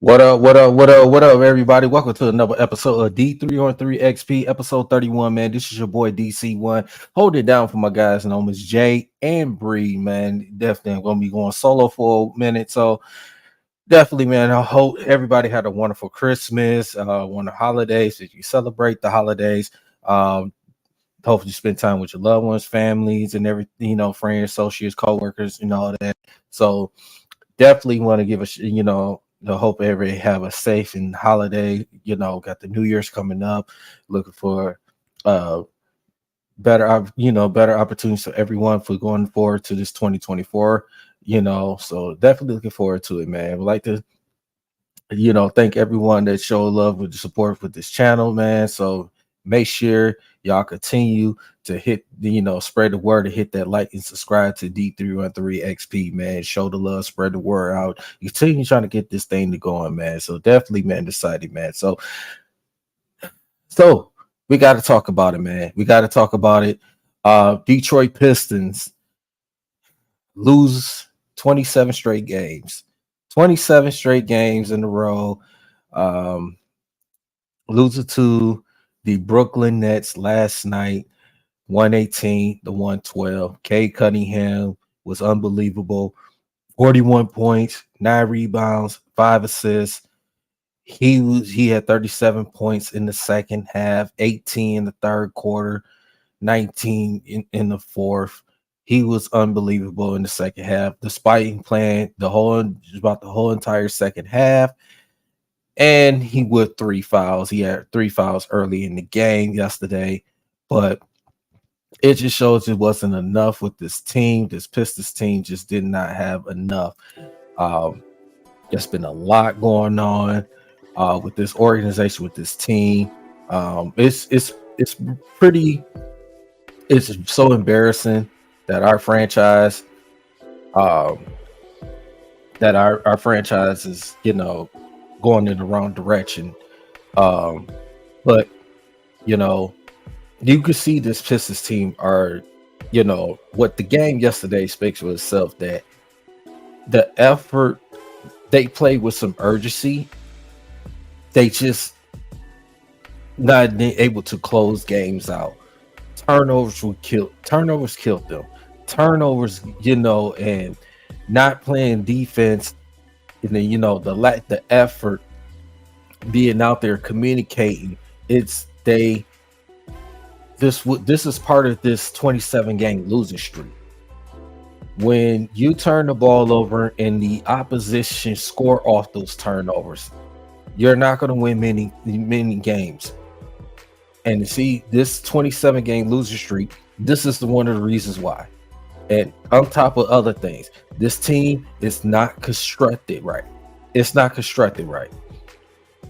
What up, what up, what up, what up, everybody? Welcome to another episode of D313XP, episode 31, man. This is your boy DC1. Hold it down for my guys known as Jay and Bree, man. Definitely gonna be going solo for a minute. So definitely, man. I hope everybody had a wonderful Christmas, wonderful holidays, that you celebrate the holidays. Hopefully you spend time with your loved ones, families, and everything, friends, associates, co-workers, and all that. So definitely want to give I hope everybody have a safe and holiday. Got the New Year's coming up. Looking for better opportunities for everyone for going forward to this 2024. So definitely looking forward to it, man. Would like to, thank everyone that showed love with the support with this channel, man. So make sure y'all continue to hit spread the word, to hit that like and subscribe to D313XP, man. Show the love, spread the word out. You continue trying to get this thing to going, man. So definitely, man, decided, man. So we got to talk about it, man. We got to talk about it. Detroit Pistons lose 27 straight games. 27 straight games in a row. Losing to the Brooklyn Nets last night, 118-112. Cade Cunningham was unbelievable. 41 points, 9 rebounds, 5 assists. He had 37 points in the second half, 18 in the third quarter, 19 in the fourth. He was unbelievable in the second half, despite playing the whole entire second half. And he with 3 fouls. He had 3 fouls early in the game yesterday, but it just shows it wasn't enough with this team. This Pistons team just did not have enough. There's been a lot going on with this organization, with this team. It's so embarrassing that our franchise, is going in the wrong direction. But you can see this Pistons team are, what the game yesterday speaks for itself, that the effort, they played with some urgency. They just not able to close games out. Turnovers killed them. Turnovers, and not playing defense, and then the effort, being out there communicating. This is part of this 27 game losing streak. When you turn the ball over and the opposition score off those turnovers, you're not going to win many games. And to see this 27 game losing streak, this is one of the reasons why. And on top of other things, this team is not constructed right. It's not constructed right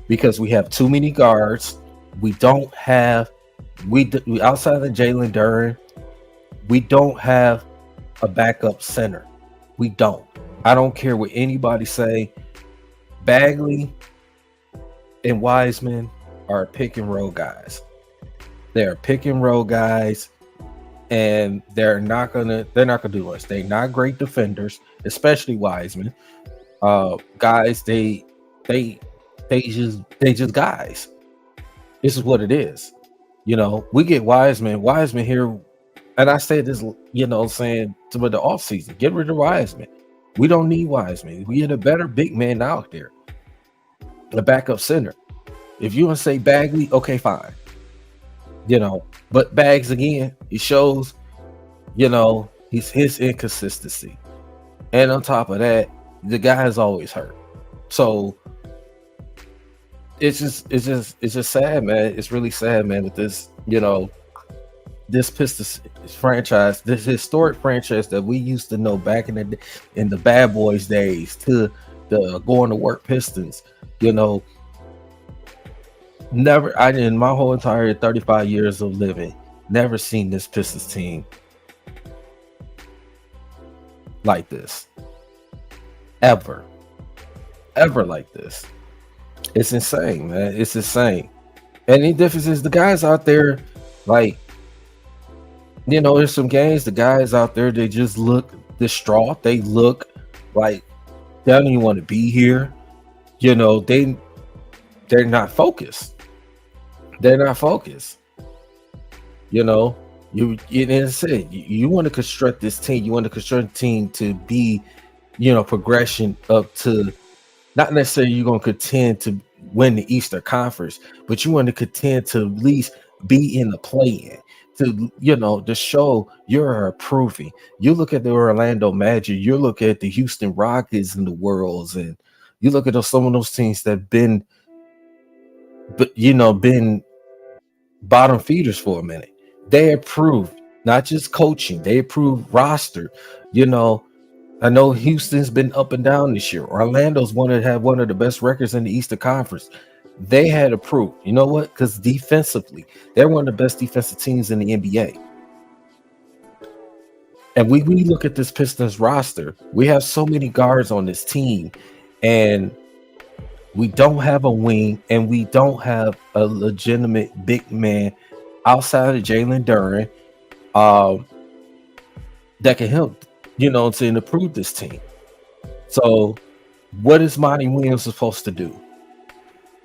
because we have too many guards. We don't have outside of Jalen Duren, we don't have a backup center. We don't. I don't care what anybody say. Bagley and Wiseman are pick and roll guys. They're pick and roll guys, and they're not gonna do much. They're not great defenders, especially Wiseman. Guys, they just guys. This is what it is. We get Wiseman here, and I say this, saying to the offseason, get rid of Wiseman. We don't need Wiseman. We get a better big man out there, a backup center. If you want to say Bagley, okay, fine. But Bags, again, he shows, his inconsistency. And on top of that, the guy is always hurt. So it's just sad, man. It's really sad, man, that this, this Pistons franchise, this historic franchise that we used to know back in the Bad Boys days, to the going to work Pistons, in my whole entire 35 years of living, never seen this Pistons team like this. Ever like this. It's insane, man. It's insane. And the difference is the guys out there, like, there's some games, the guys out there, they just look distraught. They look like they don't even want to be here. You know, they're not focused. They're not focused. You know, as I said, you want to construct this team. You want to construct a team to be, progression up to, not necessarily you're going to contend to win the Eastern Conference, but you want to contend to at least be in the play-in, to show you're improving. You look at the Orlando Magic, you look at the Houston Rockets and the Worlds, and you look at some of those teams that have been bottom feeders for a minute. They improved, not just coaching, they improved roster. I know Houston's been up and down this year. Orlando's have one of the best records in the Eastern Conference. They had improved. You know what? Because defensively, they're one of the best defensive teams in the NBA. And we look at this Pistons roster, we have so many guards on this team, and we don't have a wing, and we don't have a legitimate big man outside of Jalen Duren that can help, to improve this team. So what is Monty Williams supposed to do?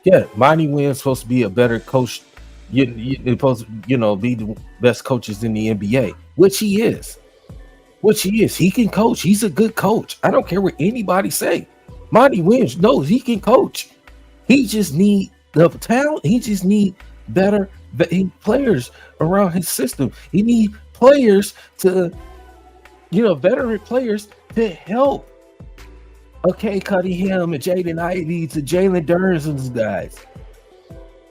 Yeah, Monty Williams is supposed to be a better coach. You're supposed to, be the best coaches in the NBA, which he is. He can coach. He's a good coach. I don't care what anybody say. Monty Williams knows he can coach. He just need the talent. He just need better players around his system. He need players to, veteran players to help. Okay, Cunningham and Jaden Ivey to Jalen Durns and these guys.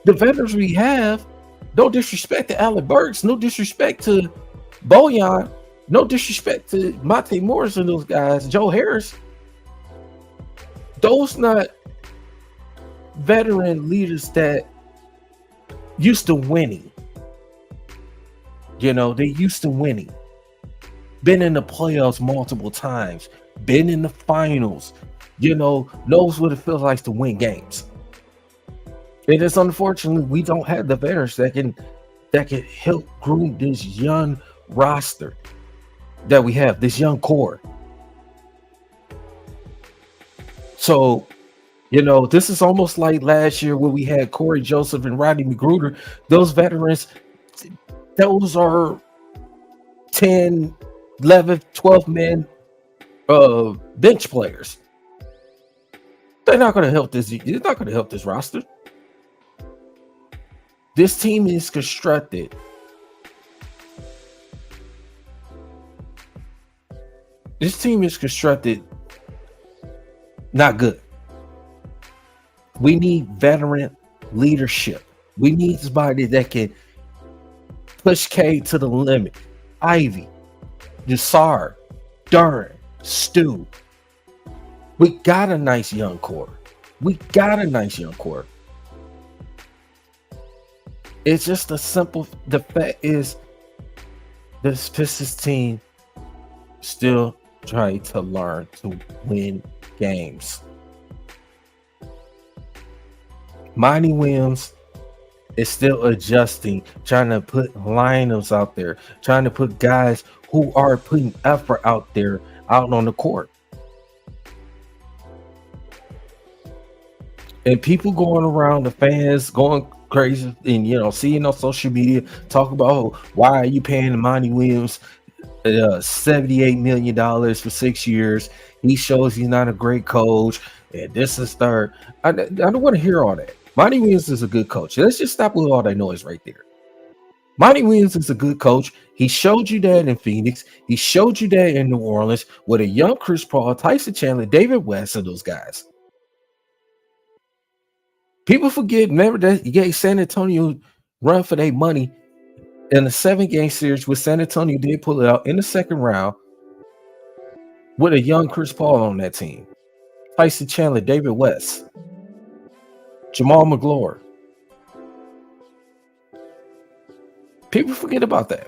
The veterans we have, no disrespect to Alec Burks, no disrespect to Bojan, no disrespect to Monte Morris and those guys, Joe Harris. Those not veteran leaders that used to winning. They used to winning. Been in the playoffs multiple times. Been in the finals. Knows what it feels like to win games. It is unfortunately we don't have the veterans that can help groom this young roster that we have, this young core. So, this is almost like last year when we had Corey Joseph and Rodney McGruder. Those veterans, those are 10, 11, 12 men bench players. They're not going to help this. They're not going to help this roster. This team is constructed. This team is constructed not good. We need veteran leadership. We need somebody that can push K to the limit. Ivy, Yassar, Duren, Stu. We got a nice young core. It's just the fact is this Pistons team still trying to learn to win games. Monty Williams is still adjusting, trying to put lineups out there, trying to put guys who are putting effort out there out on the court. And people going around, the fans going crazy, and seeing on social media talk about, oh, why are you paying Monty Williams $78 million for 6 years? He shows he's not a great coach, and this is third. I don't want to hear all that. Monty Williams is a good coach. Let's just stop with all that noise right there. Monty Williams is a good coach. He showed you that in Phoenix. He showed you that in New Orleans with a young Chris Paul, Tyson Chandler, David West, and those guys. People forget, remember that he gave San Antonio run for their money in a 7-game series with San Antonio. Did pull it out in the second round with a young Chris Paul on that team. Tyson Chandler, David West, Jamal McGlory. People forget about that.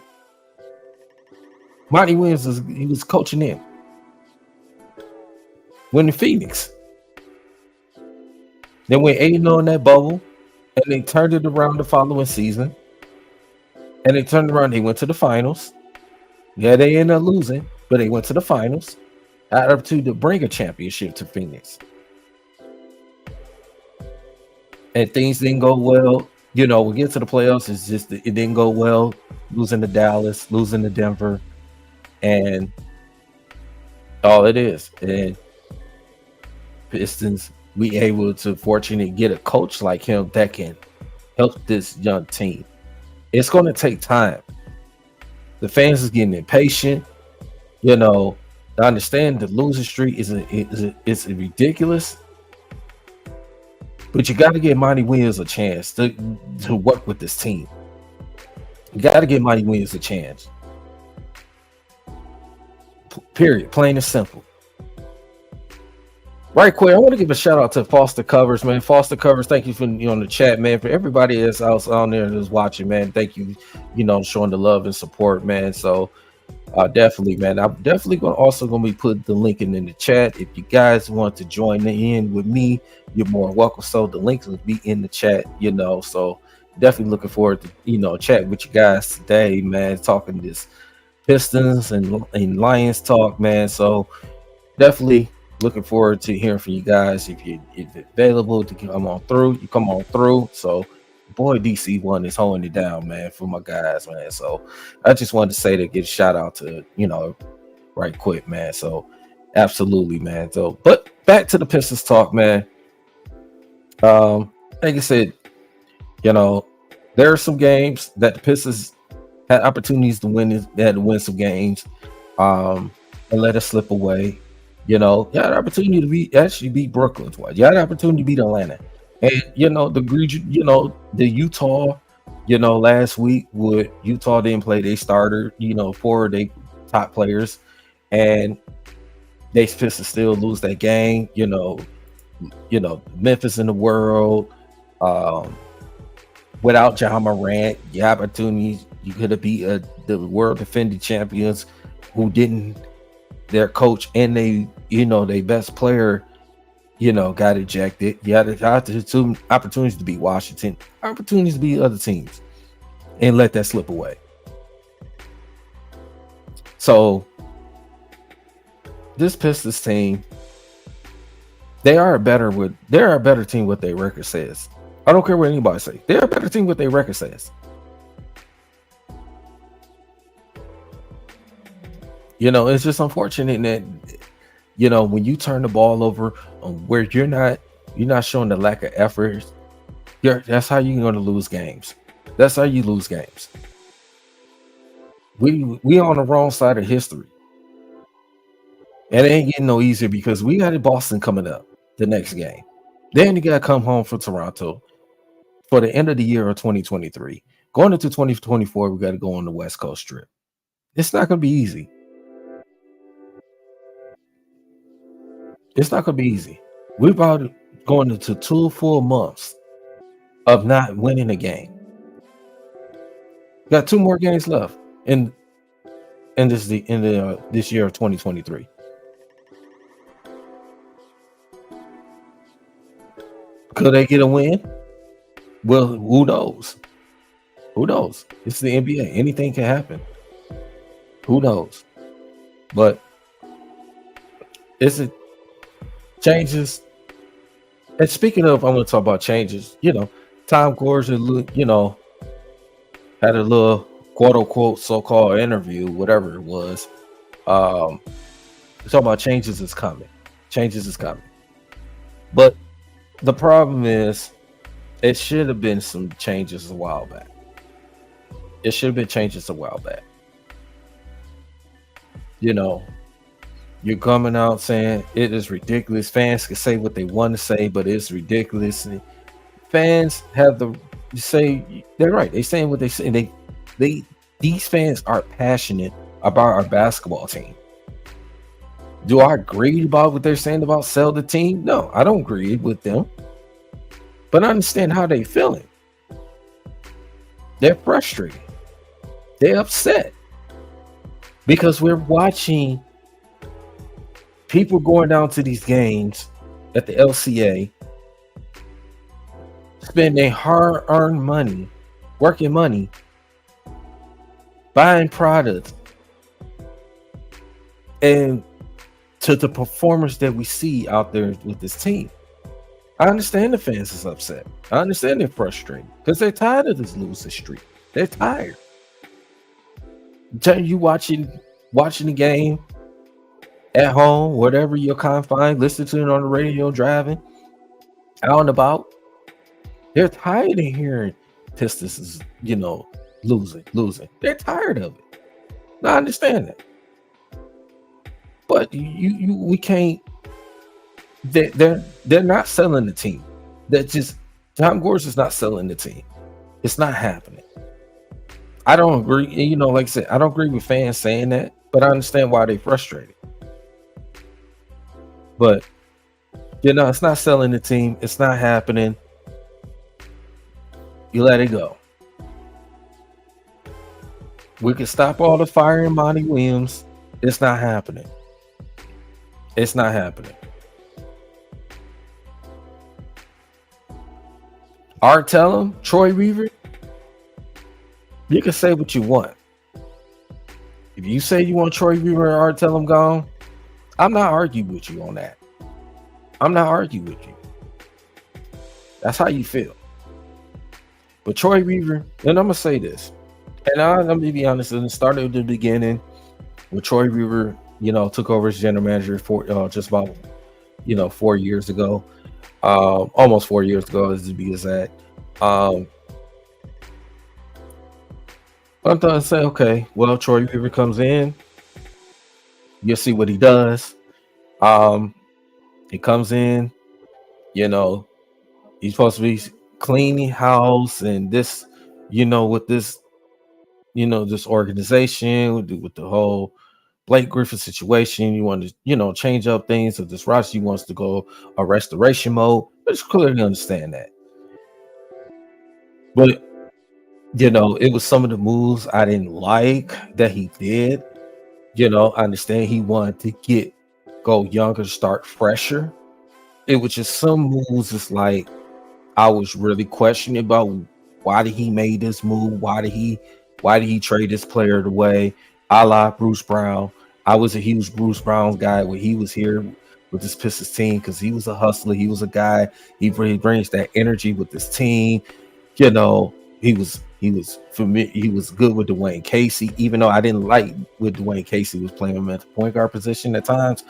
Monty Williams was coaching them. When in Phoenix. They went 8-0 in that bubble, and they turned it around the following season. And they turned around, they went to the finals. Yeah, they ended up losing, but they went to the finals. Out up to bring a championship to Phoenix. and things didn't go well. We get to the playoffs. It's just it didn't go well. Losing to Dallas, losing to Denver, and all it is. And Pistons, we able to fortunately get a coach like him that can help this young team. It's going to take time. The fans is getting impatient. I understand the losing streak is ridiculous, but you got to give Monty Williams a chance to work with this team. You got to give Monty Williams a chance. Period. Plain and simple. Right quick, I want to give a shout out to Foster Covers, man. Foster Covers, thank you for on the chat, man. For everybody that's out on there that's watching, man, thank you, showing the love and support, man. So definitely, man. I'm definitely gonna be putting the link in the chat. If you guys want to join in with me, you're more welcome. So the links will be in the chat, So definitely looking forward to chat with you guys today, man. Talking this Pistons and Lions talk, man. So definitely looking forward to hearing from you guys. If you're available to come on through, you come on through. So boy, DC1 is holding it down, man, for my guys, man. So I just wanted to say to get a shout out to, right quick, man. So absolutely, man. So, but back to the Pistons talk, man. Like I said, there are some games that the Pistons had opportunities to win. They had to win some games and let us slip away. You had an opportunity to beat Brooklyn twice. You had an opportunity to beat Atlanta. And the Utah, last week would Utah didn't play their starter, 4 of their top players, and they Pistons still lose that game. Memphis in the world, without Ja Morant, your opportunities you could have beat the world defending champions who didn't. Their coach and their best player, got ejected. You had opportunities to beat Washington, opportunities to beat other teams, and let that slip away. So this Pistons team, they're a better team what their record says. I don't care what anybody say. They're a better team what their record says. It's just unfortunate that, when you turn the ball over where you're not showing the lack of effort, that's how you're going to lose games. That's how you lose games. We on the wrong side of history. And it ain't getting no easier because we got Boston coming up the next game. Then you got to come home for Toronto for the end of the year of 2023. Going into 2024, we got to go on the West Coast trip. It's not going to be easy. It's not going to be easy. We're about going into 2 full months of not winning a game. Got 2 more games left in this year of 2023. Could they get a win? Well, who knows? Who knows? It's the NBA. Anything can happen. Who knows? But changes. And speaking of, I want to talk about changes. Tom Gordon, had a little quote unquote so-called interview, whatever it was. Talking about changes is coming. Changes is coming. But the problem is, it should have been some changes a while back. It should have been changes a while back. You're coming out saying it is ridiculous. Fans can say what they want to say, but it's ridiculous. And fans have the say they're right. They're saying what they say. These fans are passionate about our basketball team. Do I agree about what they're saying about sell the team? No, I don't agree with them. But I understand how they're feeling. They're frustrated. They're upset. Because we're watching people going down to these games at the LCA, spending hard-earned money, working money, buying products, and to the performance that we see out there with this team. I understand the fans is upset. I understand they're frustrated because they're tired of this losing streak. They're tired. You watching the game at home, whatever you're confined, listening to it on the radio, driving, out and about. They're tired of hearing Pistons is, losing. They're tired of it. I understand that. But we can't. They're not selling the team. That just Tom Gores is not selling the team. It's not happening. I don't agree. Like I said, I don't agree with fans saying that, but I understand why they're frustrated. But it's not selling the team. It's not happening. You let it go. We can stop all the firing Monty Williams. It's not happening. It's not happening. Art tell him, Troy Weaver, you can say what you want. If you say you want Troy Weaver and Art tell him gone, I'm not arguing with you on that. I'm not arguing with you. That's how you feel. But Troy Weaver, and I'm going to say this, and I'm going to be honest, it started at the beginning when Troy Weaver, took over as general manager for just about, 4 years ago. Almost 4 years ago, as to be exact. I'm going to say, okay, well, Troy Weaver comes in. You'll see what he does. He comes in, he's supposed to be cleaning house and this, with this, this organization with the whole Blake Griffin situation. You want to, change up things. So this roster wants to go a restoration mode. I just clearly understand that. But, it was some of the moves I didn't like that he did. I understand he wanted to go younger, start fresher. It was just some moves. It's like I was really questioning about why did he make this move? Why did he trade this player away? A la Bruce Brown. I was a huge Bruce Brown guy when he was here with this Pistons team because he was a hustler. He was a guy. He brings that energy with this team. He was for me. He was good with Dwayne Casey, even though I didn't like what Dwayne Casey was playing him at the point guard position at times.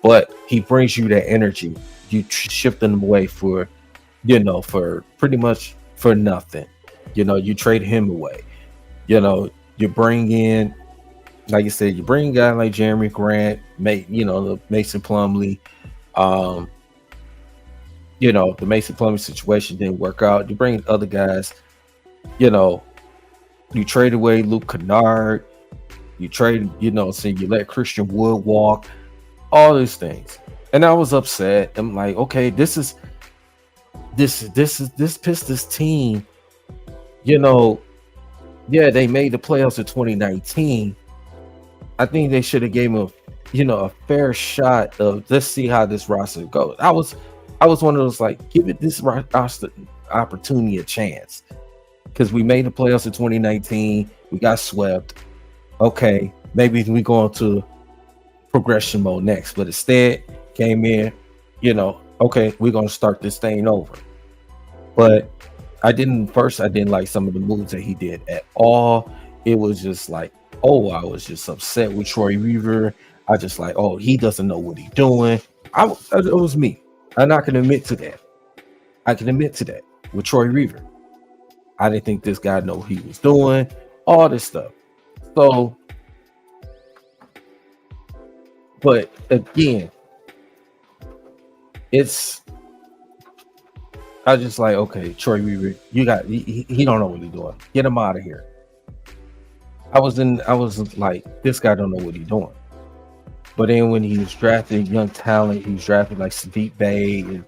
But he brings you that energy. You shifting them away for pretty much for nothing. You trade him away. You bring in, like you said, you bring a guy like Jeremy Grant, the Mason Plumlee. The Mason Plumlee situation didn't work out. You bring other guys. You trade away Luke Kennard. You trade, so you let Christian Wood walk. All these things, and I was upset. I'm like, okay, this is this Pistons team. Yeah, they made the playoffs in 2019. I think they should have gave him a fair shot of let's see how this roster goes. I was one of those like, give it this roster opportunity a chance because we made the playoffs in 2019. We got swept. Okay, maybe we go into progression mode next, but instead came in, okay, we're gonna start this thing over. But I didn't like some of the moves that he did at all. It was just like, I was just upset with Troy Weaver. I just like, he doesn't know what he's doing. It was me. I'm not gonna admit to that. I can admit to that with Troy Weaver. I didn't think this guy knew what he was doing, all this stuff. So, but again, I just like, okay, Troy Weaver, he don't know what he's doing. Get him out of here. I was like, this guy don't know what he's doing. But then when he was drafting young talent, he was drafting like Sadiq Bey and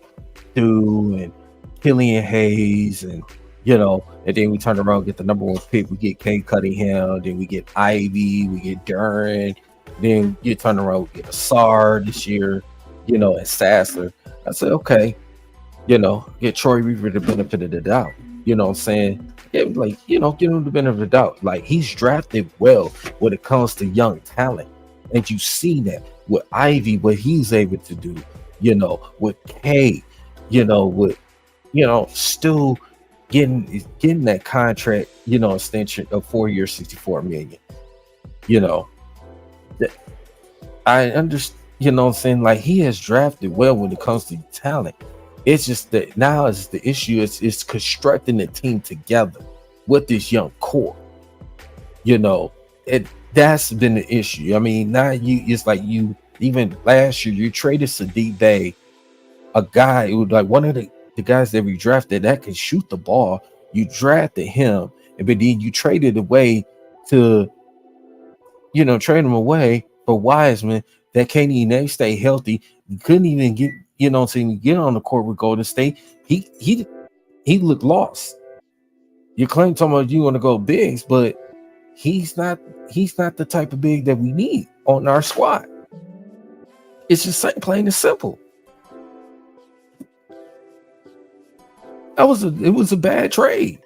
Stu and Killian Hayes and and then we turn around and get the number one pick. We get Cade Cunningham, then we get Ivy, we get Duran, then you turn around, we get Asar this year, and Sassler. I said, okay, get Troy Weaver the benefit of the doubt. You know what I'm saying? Give him the benefit of the doubt. Like, he's drafted well when it comes to young talent. And you see that with Ivy, what he's able to do, with Cade. with still getting that contract, extension of 4 years, 64 million. That I understand, what I'm saying? Like, he has drafted well when it comes to talent. It's just that now is the issue is constructing the team together with this young core. That's been the issue. I mean, now it's like even last year you traded Sadiq Bey, a guy who like one of the guys that we drafted that can shoot the ball. You drafted him, but then you traded away to trade him away for Wiseman that can't even stay healthy. You couldn't even get get on the court with Golden State. He looked lost. You claim talking about you want to go bigs, but he's not the type of big that we need on our squad. It's just plain and simple. It was a bad trade,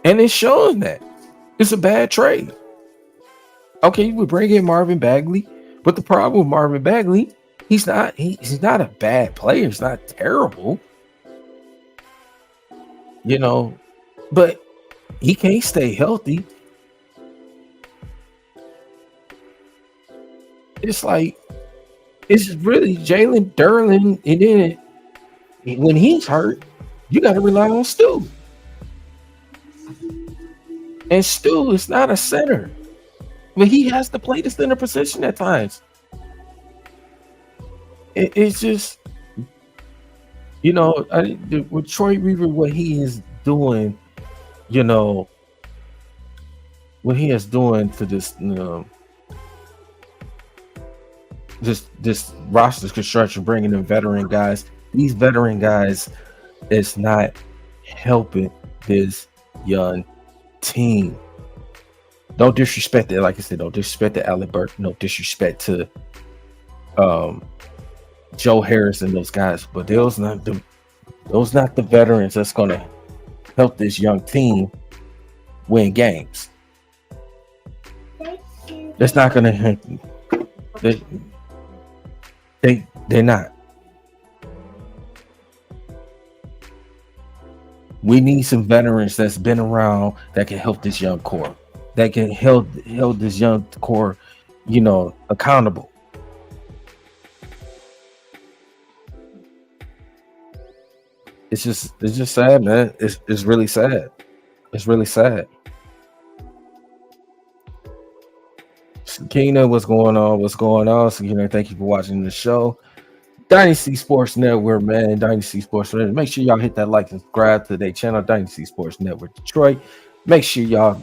and it's showing that it's a bad trade. Okay, you would bring in Marvin Bagley, but the problem with Marvin Bagley, he's not a bad player. He's not terrible, but he can't stay healthy. It's like it's really Jalen Derlin, and then when he's hurt, you got to rely on Stu. And Stu is not a center, but he has to play the center position at times. It's just, with Troy Weaver, what he is doing, what he is doing to this, this roster construction, bringing in veteran guys. These veteran guys is not helping this young team. Don't disrespect it. Like I said, don't disrespect the Alec Burke. No disrespect to Joe Harris and those guys, but those not the veterans that's going to help this young team win games. That's not going to happen. They're not. We need some veterans that's been around that can help this young core, that can help this young core, accountable. It's just sad, man. It's really sad. It's really sad. Kina, what's going on? So, thank you for watching the show. Dynasty Sports Network, man. Dynasty Sports Network. Make sure y'all hit that like and subscribe to their channel, Dynasty Sports Network Detroit. Make sure y'all,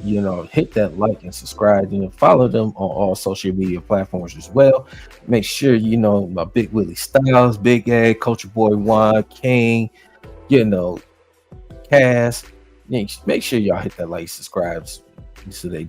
hit that like and subscribe and follow them on all social media platforms as well. Make sure, my Big Willie Styles, Big A, Culture Boy Juan, King, Cass. Make sure y'all hit that like, subscribe to their,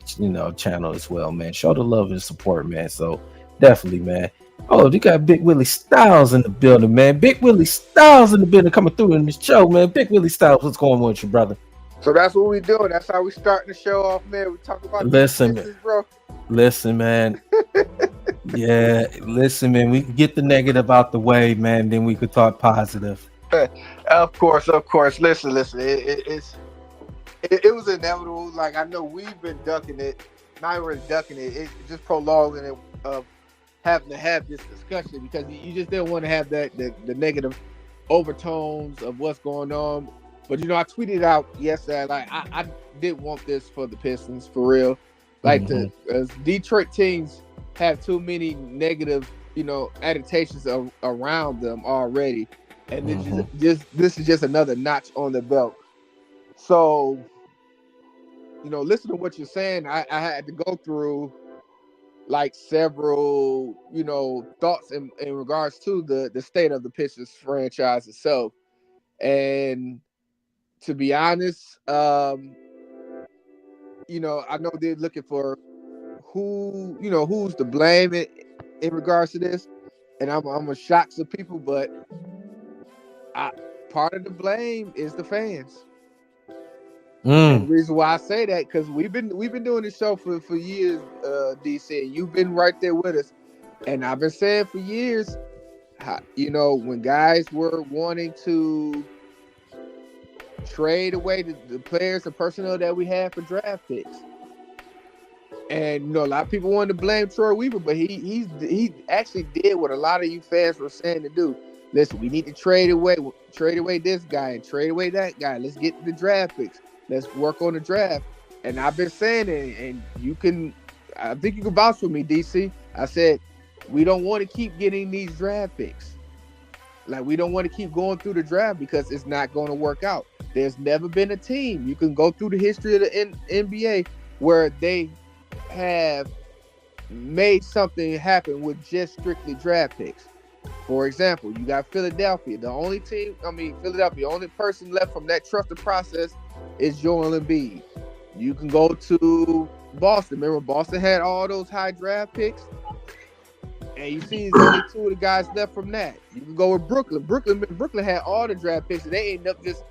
channel as well, man. Show the love and support, man. So definitely, man. Oh, you got Big Willie Styles in the building, man. Big Willie Styles in the building coming through in this show, man. Big Willie Styles, what's going on with you, brother? So that's what we doing. That's how we starting the show off, man. We talk about Listen, bro. Listen, man. Yeah, listen, man. We can get the negative out the way, man. Then we could talk positive. Of course. Listen. It was inevitable. Like, I know we've been ducking it. Not really ducking it. It's just prolonging it of having to have this discussion because you just didn't want to have the negative overtones of what's going on. But I tweeted out yesterday, like I didn't want this for the Pistons for real. Like the Detroit teams have too many negative, adaptations around them already, and this is just another notch on the belt. So, listen to what you're saying. I had to go through like several, thoughts in regards to the state of the Pistons franchise itself. And to be honest, I know they're looking for who's to blame in regards to this. And I'm gonna shock some people, but part of the blame is the fans. And the reason why I say that, because we've been doing this show for years, DC. You've been right there with us, and I've been saying for years, when guys were wanting to trade away the players and personnel that we have for draft picks. And a lot of people wanted to blame Troy Weaver, but he actually did what a lot of you fans were saying to do. Listen, we need to trade away this guy and trade away that guy. Let's get the draft picks. Let's work on the draft. And I've been saying it, and I think you can vouch for me, DC. I said we don't want to keep getting these draft picks. Like, we don't want to keep going through the draft because it's not going to work out. There's never been a team. You can go through the history of the NBA where they have made something happen with just strictly draft picks. For example, you got Philadelphia. The only person left from that trusted process is Joel Embiid. You can go to Boston. Remember, Boston had all those high draft picks? And you see there's only two of the guys left from that. You can go with Brooklyn. Brooklyn had all the draft picks, and they ended up just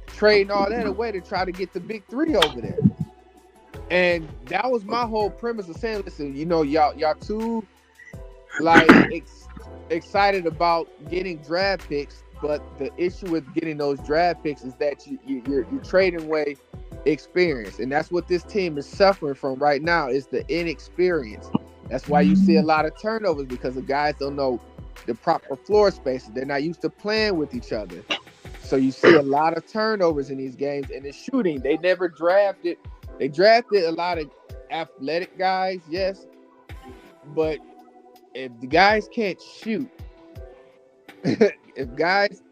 trading all that away to try to get the big three over there. And that was my whole premise of saying, listen, y'all too excited about getting draft picks, but the issue with getting those draft picks is that you're trading away experience, and that's what this team is suffering from right now, is the inexperience. That's why you see a lot of turnovers, because the guys don't know the proper floor spaces. They're not used to playing with each other, so you see a lot of turnovers in these games. And the shooting, they never drafted. They drafted a lot of athletic guys, yes, but if the guys can't shoot, if guys,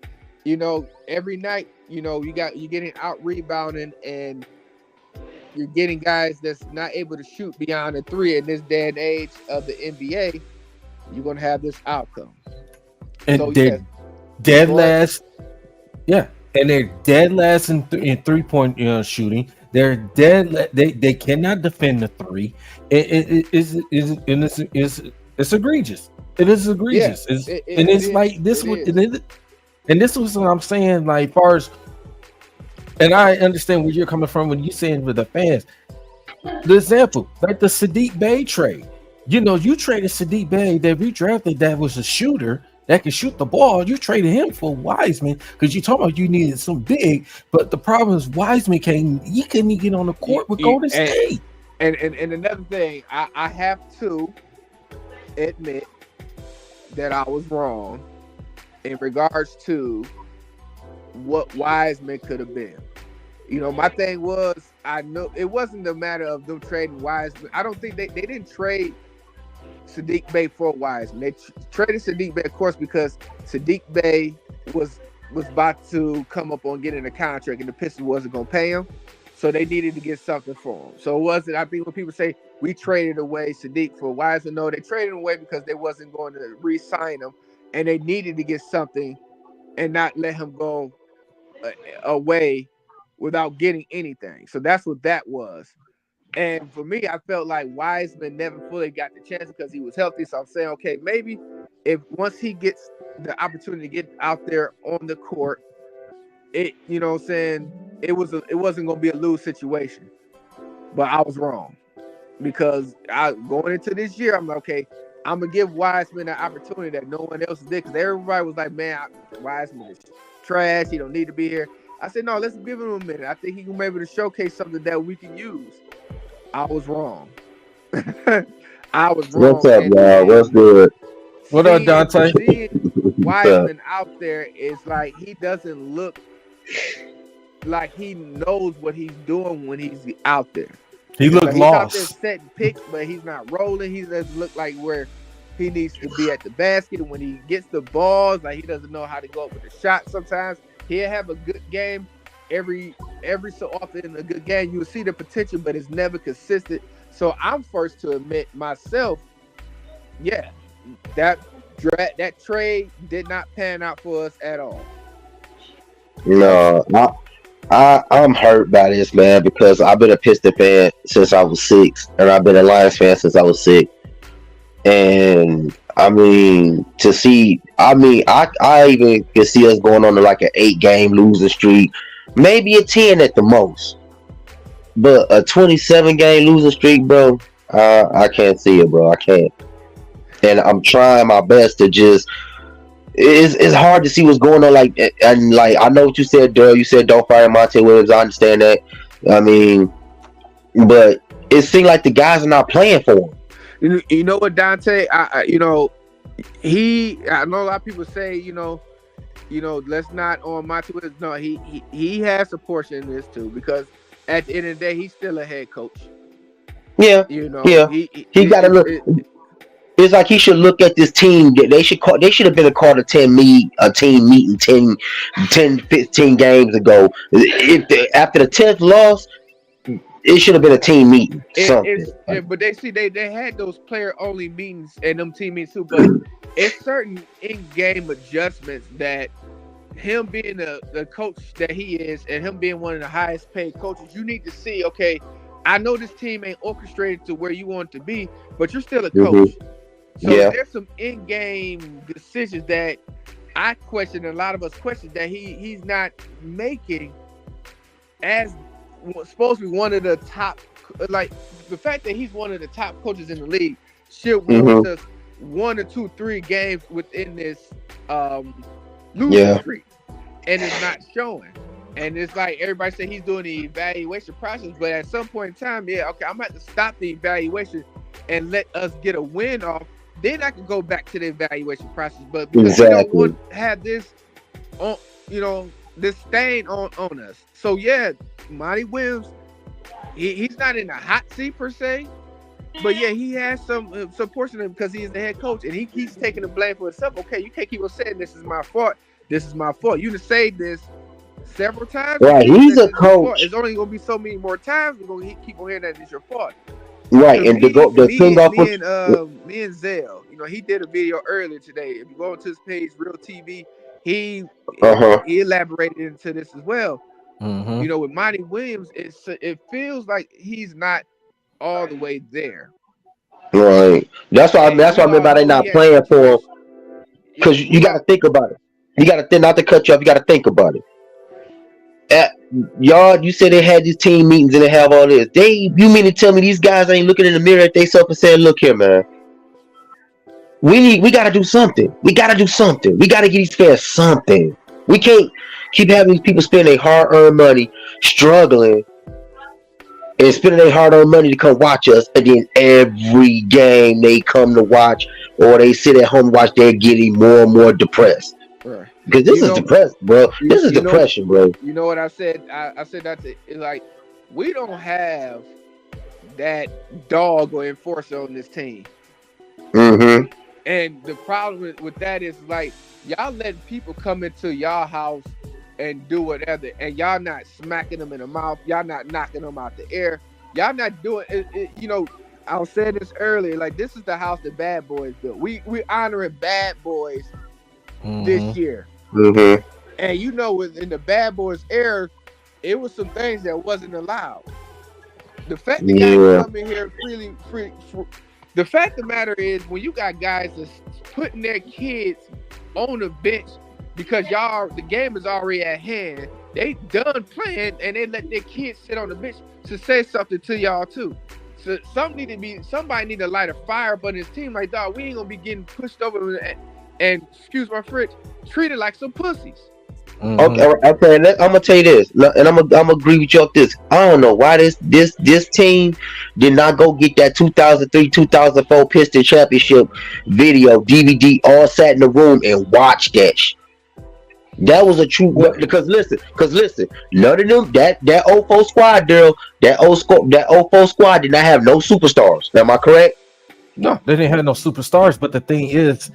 every night, you're getting out rebounding and you're getting guys that's not able to shoot beyond a three in this day and age of the NBA, you're gonna have this outcome. And so, they're dead last. Yeah, and they're dead last in 3-point shooting. They're dead. They cannot defend the three. It's egregious. It is egregious. And this was what I'm saying. Like, far as, and I understand where you're coming from when you're saying with the fans. The example, like the Sadiq Bey trade. You traded Sadiq Bey that we drafted, that was a shooter that can shoot the ball. You traded him for Wiseman because you talking about you needed some big, but the problem is Wiseman couldn't get on the court with Golden State. And another thing, I have to admit that I was wrong in regards to what Wiseman could have been. My thing was, I know it wasn't a matter of them trading Wiseman. I don't think they didn't trade Sadiq Bey for Wiseman. They traded Sadiq Bey, of course, because Sadiq Bey was about to come up on getting a contract, and the Pistons wasn't going to pay him, so they needed to get something for him. So it wasn't. I think when people say we traded away Sadiq for Wiseman, no, they traded him away because they wasn't going to re-sign him, and they needed to get something and not let him go away without getting anything. So that's what that was. And for me, I felt like Wiseman never fully got the chance because he was healthy. So I'm saying, okay, maybe if once he gets the opportunity to get out there on the court, it wasn't going to be a lose situation. But I was wrong, because going into this year, I'm like, okay, I'm going to give Wiseman an opportunity that no one else did, because everybody was like, man, Wiseman is trash. He don't need to be here. I said, no, let's give him a minute. I think he can be able to showcase something that we can use. I was wrong. I was wrong. What's up, y'all? What's good? What up, Dante? Seeing Wiseman out there is like, he doesn't look like he knows what he's doing when he's out there. He looked lost. He's out there setting picks, but he's not rolling. He doesn't look like where he needs to be at the basket. When he gets the balls, like, he doesn't know how to go up with the shot sometimes. He'll have a good game every so often. A good game, you will see the potential, but it's never consistent. So I'm first to admit myself, yeah, that trade did not pan out for us at all. No, I'm hurt by this, man, because I've been a Pistons fan since I was 6, and I've been a Lions fan since I was 6. And I mean, I even can see us going on to like an 8-game losing streak, maybe a 10 at the most. But a 27-game losing streak, bro, I can't see it, bro. I can't. And I'm trying my best to just it's hard to see what's going on. Like, and like I know what you said, Daryl. You said don't fire Monte Williams. I understand that. I mean, but it seemed like the guys are not playing for him. You know what, Dante? I know a lot of people say, let's not on Monty Williams. No, he has a portion in this too, because at the end of the day, he's still a head coach. Yeah, yeah. He got to look. It's like he should look at this team. They should have been called a team meeting 10, 15 games ago. After the 10th loss, it should have been a team meeting. But they had those player only meetings and them team meetings too. But it's certain in-game adjustments that him being the coach that he is, and him being one of the highest paid coaches, you need to see. Okay, I know this team ain't orchestrated to where you want it to be, but you're still a coach. So there's some in-game decisions that I question, and a lot of us question, that he's not making as supposed to be one of the top. Like, the fact that he's one of the top coaches in the league should warrant us 1 or 2, 3 games within this losing streak, and it's not showing. And it's like everybody say he's doing the evaluation process, but at some point in time, I'm gonna have to stop the evaluation and let us get a win off. Then I can go back to the evaluation process. But because we don't want to have this on, this stain on us. So Monty Williams, he's not in the hot seat per se, but he has some portion of it because he's the head coach, and he's taking the blame for himself. Okay, you can't keep on saying this is my fault. This is my fault. You done said this several times. Right, he's a coach. It's only gonna be so many more times we're gonna keep on hearing that it's your fault. Right, and me and Zell, he did a video earlier today. If you go onto his page, Real TV, he elaborated into this as well. With Monty Williams, it feels like he's not all the way there. Right, that's what I mean by they not playing for him. Because you got to think about it. You got to not to cut you off. You got to think about it. Y'all, you said they had these team meetings and they have all this. You mean to tell me these guys ain't looking in the mirror at themselves and saying, "Look here, man, we got to do something. We got to do something. We got to get these fans something. We can't keep having these people spend their hard-earned money, struggling, and spending their hard-earned money to come watch us, and then every game they come to watch or they sit at home and watch, they're getting more and more depressed." Right. Because this is depressed, bro. This is depression, bro. You know what I said? I said that it's like, we don't have that dog or enforcer on this team. And the problem with that is, like, y'all letting people come into y'all house and do whatever, and y'all not smacking them in the mouth. Y'all not knocking them out the air. Y'all not doing it. I was saying this earlier. Like, this is the house that Bad Boys built. We honoring Bad Boys this year. And in the Bad Boys era, it was some things that wasn't allowed. The fact that guys come in here free. The fact of the matter is, when you got guys that's putting their kids on the bench because the game is already at hand, they done playing and they let their kids sit on the bench to say something to y'all too. So somebody need to light a fire up on this team. Like, dog, we ain't gonna be getting pushed over and excuse my French, treated like some pussies. Okay. I'm gonna tell you this, and I'm gonna agree with you on this. I don't know why this team did not go get that 2003-2004 Pistons championship video DVD, all sat in the room and watched that. That was a true, because listen, none of them that 04 squad, girl, that 04 squad did not have no superstars. Am I correct? No, they didn't have no superstars. But the thing is,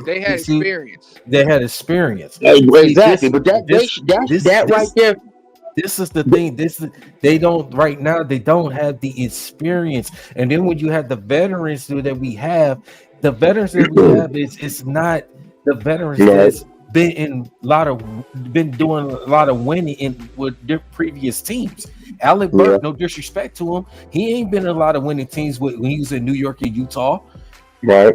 they had experience. They had experience. Exactly. But that right there. This is the thing. They don't right now. They don't have the experience. And then when you have the veterans that we have, it's not the veterans that's been doing a lot of winning with their previous teams. Alec Burke, no disrespect to him, he ain't been in a lot of winning teams when he was in New York and Utah. Right.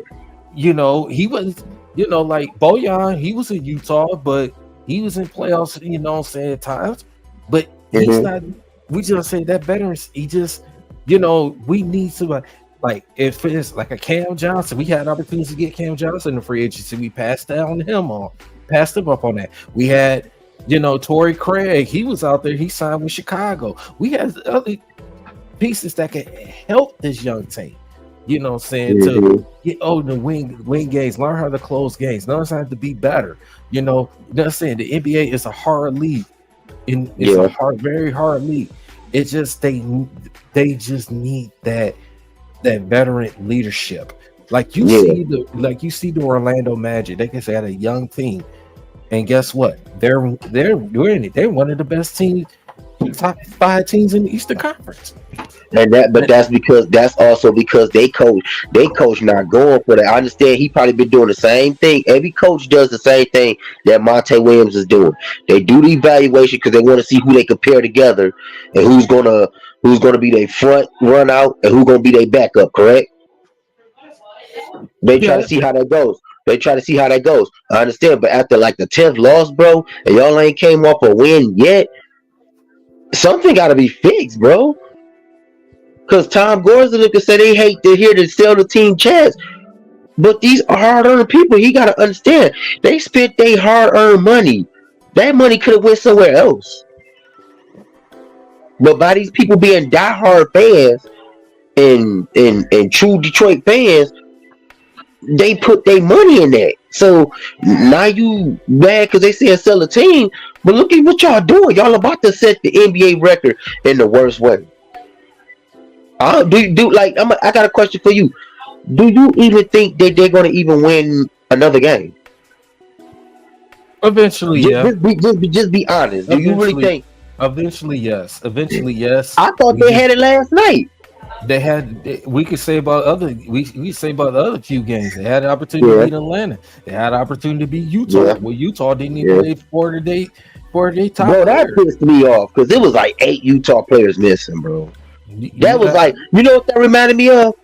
He was, like Bojan, he was in Utah, but he was in playoffs, at times. But he's not. We just say that veterans. He just, we need somebody. Like if it's like a Cam Johnson, we had opportunities to get Cam Johnson in the free agency. We passed passed him up on that. We had, Torrey Craig. He was out there. He signed with Chicago. We had other pieces that could help this young team. You know what I'm saying? Mhm. To get the win games, learn how to close games, learn how to be better. You know what I'm saying? The NBA is a hard league. It's a very hard league. It's just they just need that veteran leadership. Like you see the Orlando Magic. They can say had a young team, and guess what? They're doing it. They're one of the best teams, top 5 teams in the Eastern Conference. And that's also because they coach not going for that. I understand he probably been doing the same thing. Every coach does the same thing that Monte Williams is doing. They do the evaluation because they want to see who they compare together and who's gonna be their front run out and who's gonna be their backup. Correct? They try to see how that goes. I understand, but after like the 10th loss, bro, and y'all ain't came off a win yet, something got to be fixed, bro. Because Tom Gorsuch can say they hate to hear to sell the team chance, but these are hard-earned people. He got to understand they spent their hard-earned money. That money could have went somewhere else. But by these people being diehard fans and true Detroit fans, they put their money in that. So now you mad because they said sell the team, but look at what y'all doing. Y'all about to set the NBA record in the worst way. I got a question for you. Do you even think that they're going to even win another game? Eventually, Just be honest. Do you really think? Eventually, yes. I thought they had it last night. They had. We could say about other. We say about the other few games. They had an opportunity to beat Atlanta. They had an opportunity to beat Utah. Yeah. Well, Utah didn't even play for the top. Bro, that pissed me off because it was like 8 Utah players missing, bro. That was like, you know what that reminded me of?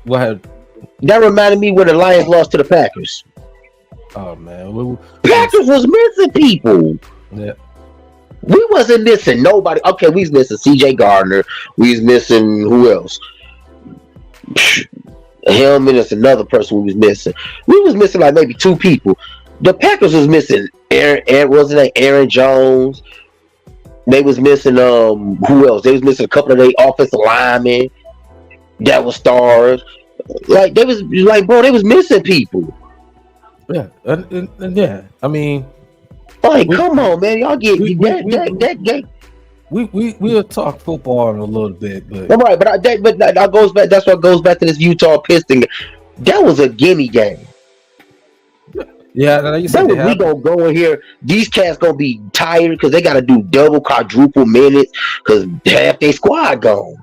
What? That reminded me when the Lions lost to the Packers. Oh man, Packers was missing people. Yeah. We wasn't missing nobody. Okay, we was missing CJ Gardner. We was missing who else? Him and it's another person we was missing. We was missing like maybe 2 people. The Packers was missing Aaron Jones. They was missing who else? They was missing a couple of their offensive linemen that was stars. Like they was like, bro, they was missing people. Yeah, and yeah. I mean, like, come on, man, y'all get that. We'll talk football in a little bit, but right. But that goes back. That's what goes back to this Utah Pistons. That was a gimme game. Yeah, like you said, we gonna go in here. These cats gonna be tired because they gotta do double, quadruple minutes because half their squad gone.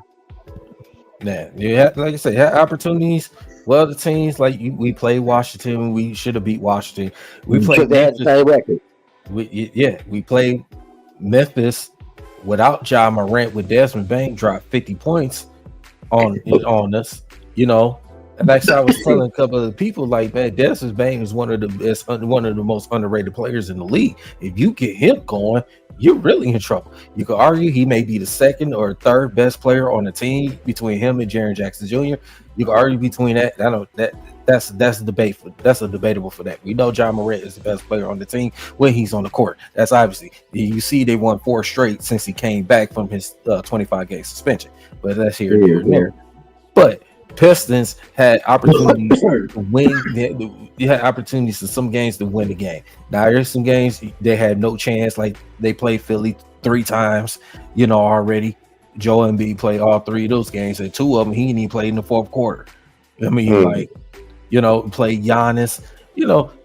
Yeah, like I said, had opportunities. Well, the teams we played Washington. We should have beat Washington. We played. They had the same record. We played Memphis without Ja Morant with Desmond Bain dropped 50 points on us. You know. And actually, I was telling a couple of people, like, man, Desmond Bain is one of the most underrated players in the league. If you get him going, you're really in trouble. You could argue he may be the second or third best player on the team between him and Jaren Jackson Jr. You could argue between that. I know that's a debate. That's a debatable for that. We know Ja Morant is the best player on the team when he's on the court. That's obviously you see they won 4 straight since he came back from his 25-game suspension. But that's here and there. But Pistons had opportunities to win. They had opportunities in some games to win the game. Now there's some games they had no chance. Like they played Philly 3 times, already. Joel Embiid played all 3 of those games, and 2 of them he didn't even play in the 4th quarter. I mean, played Giannis.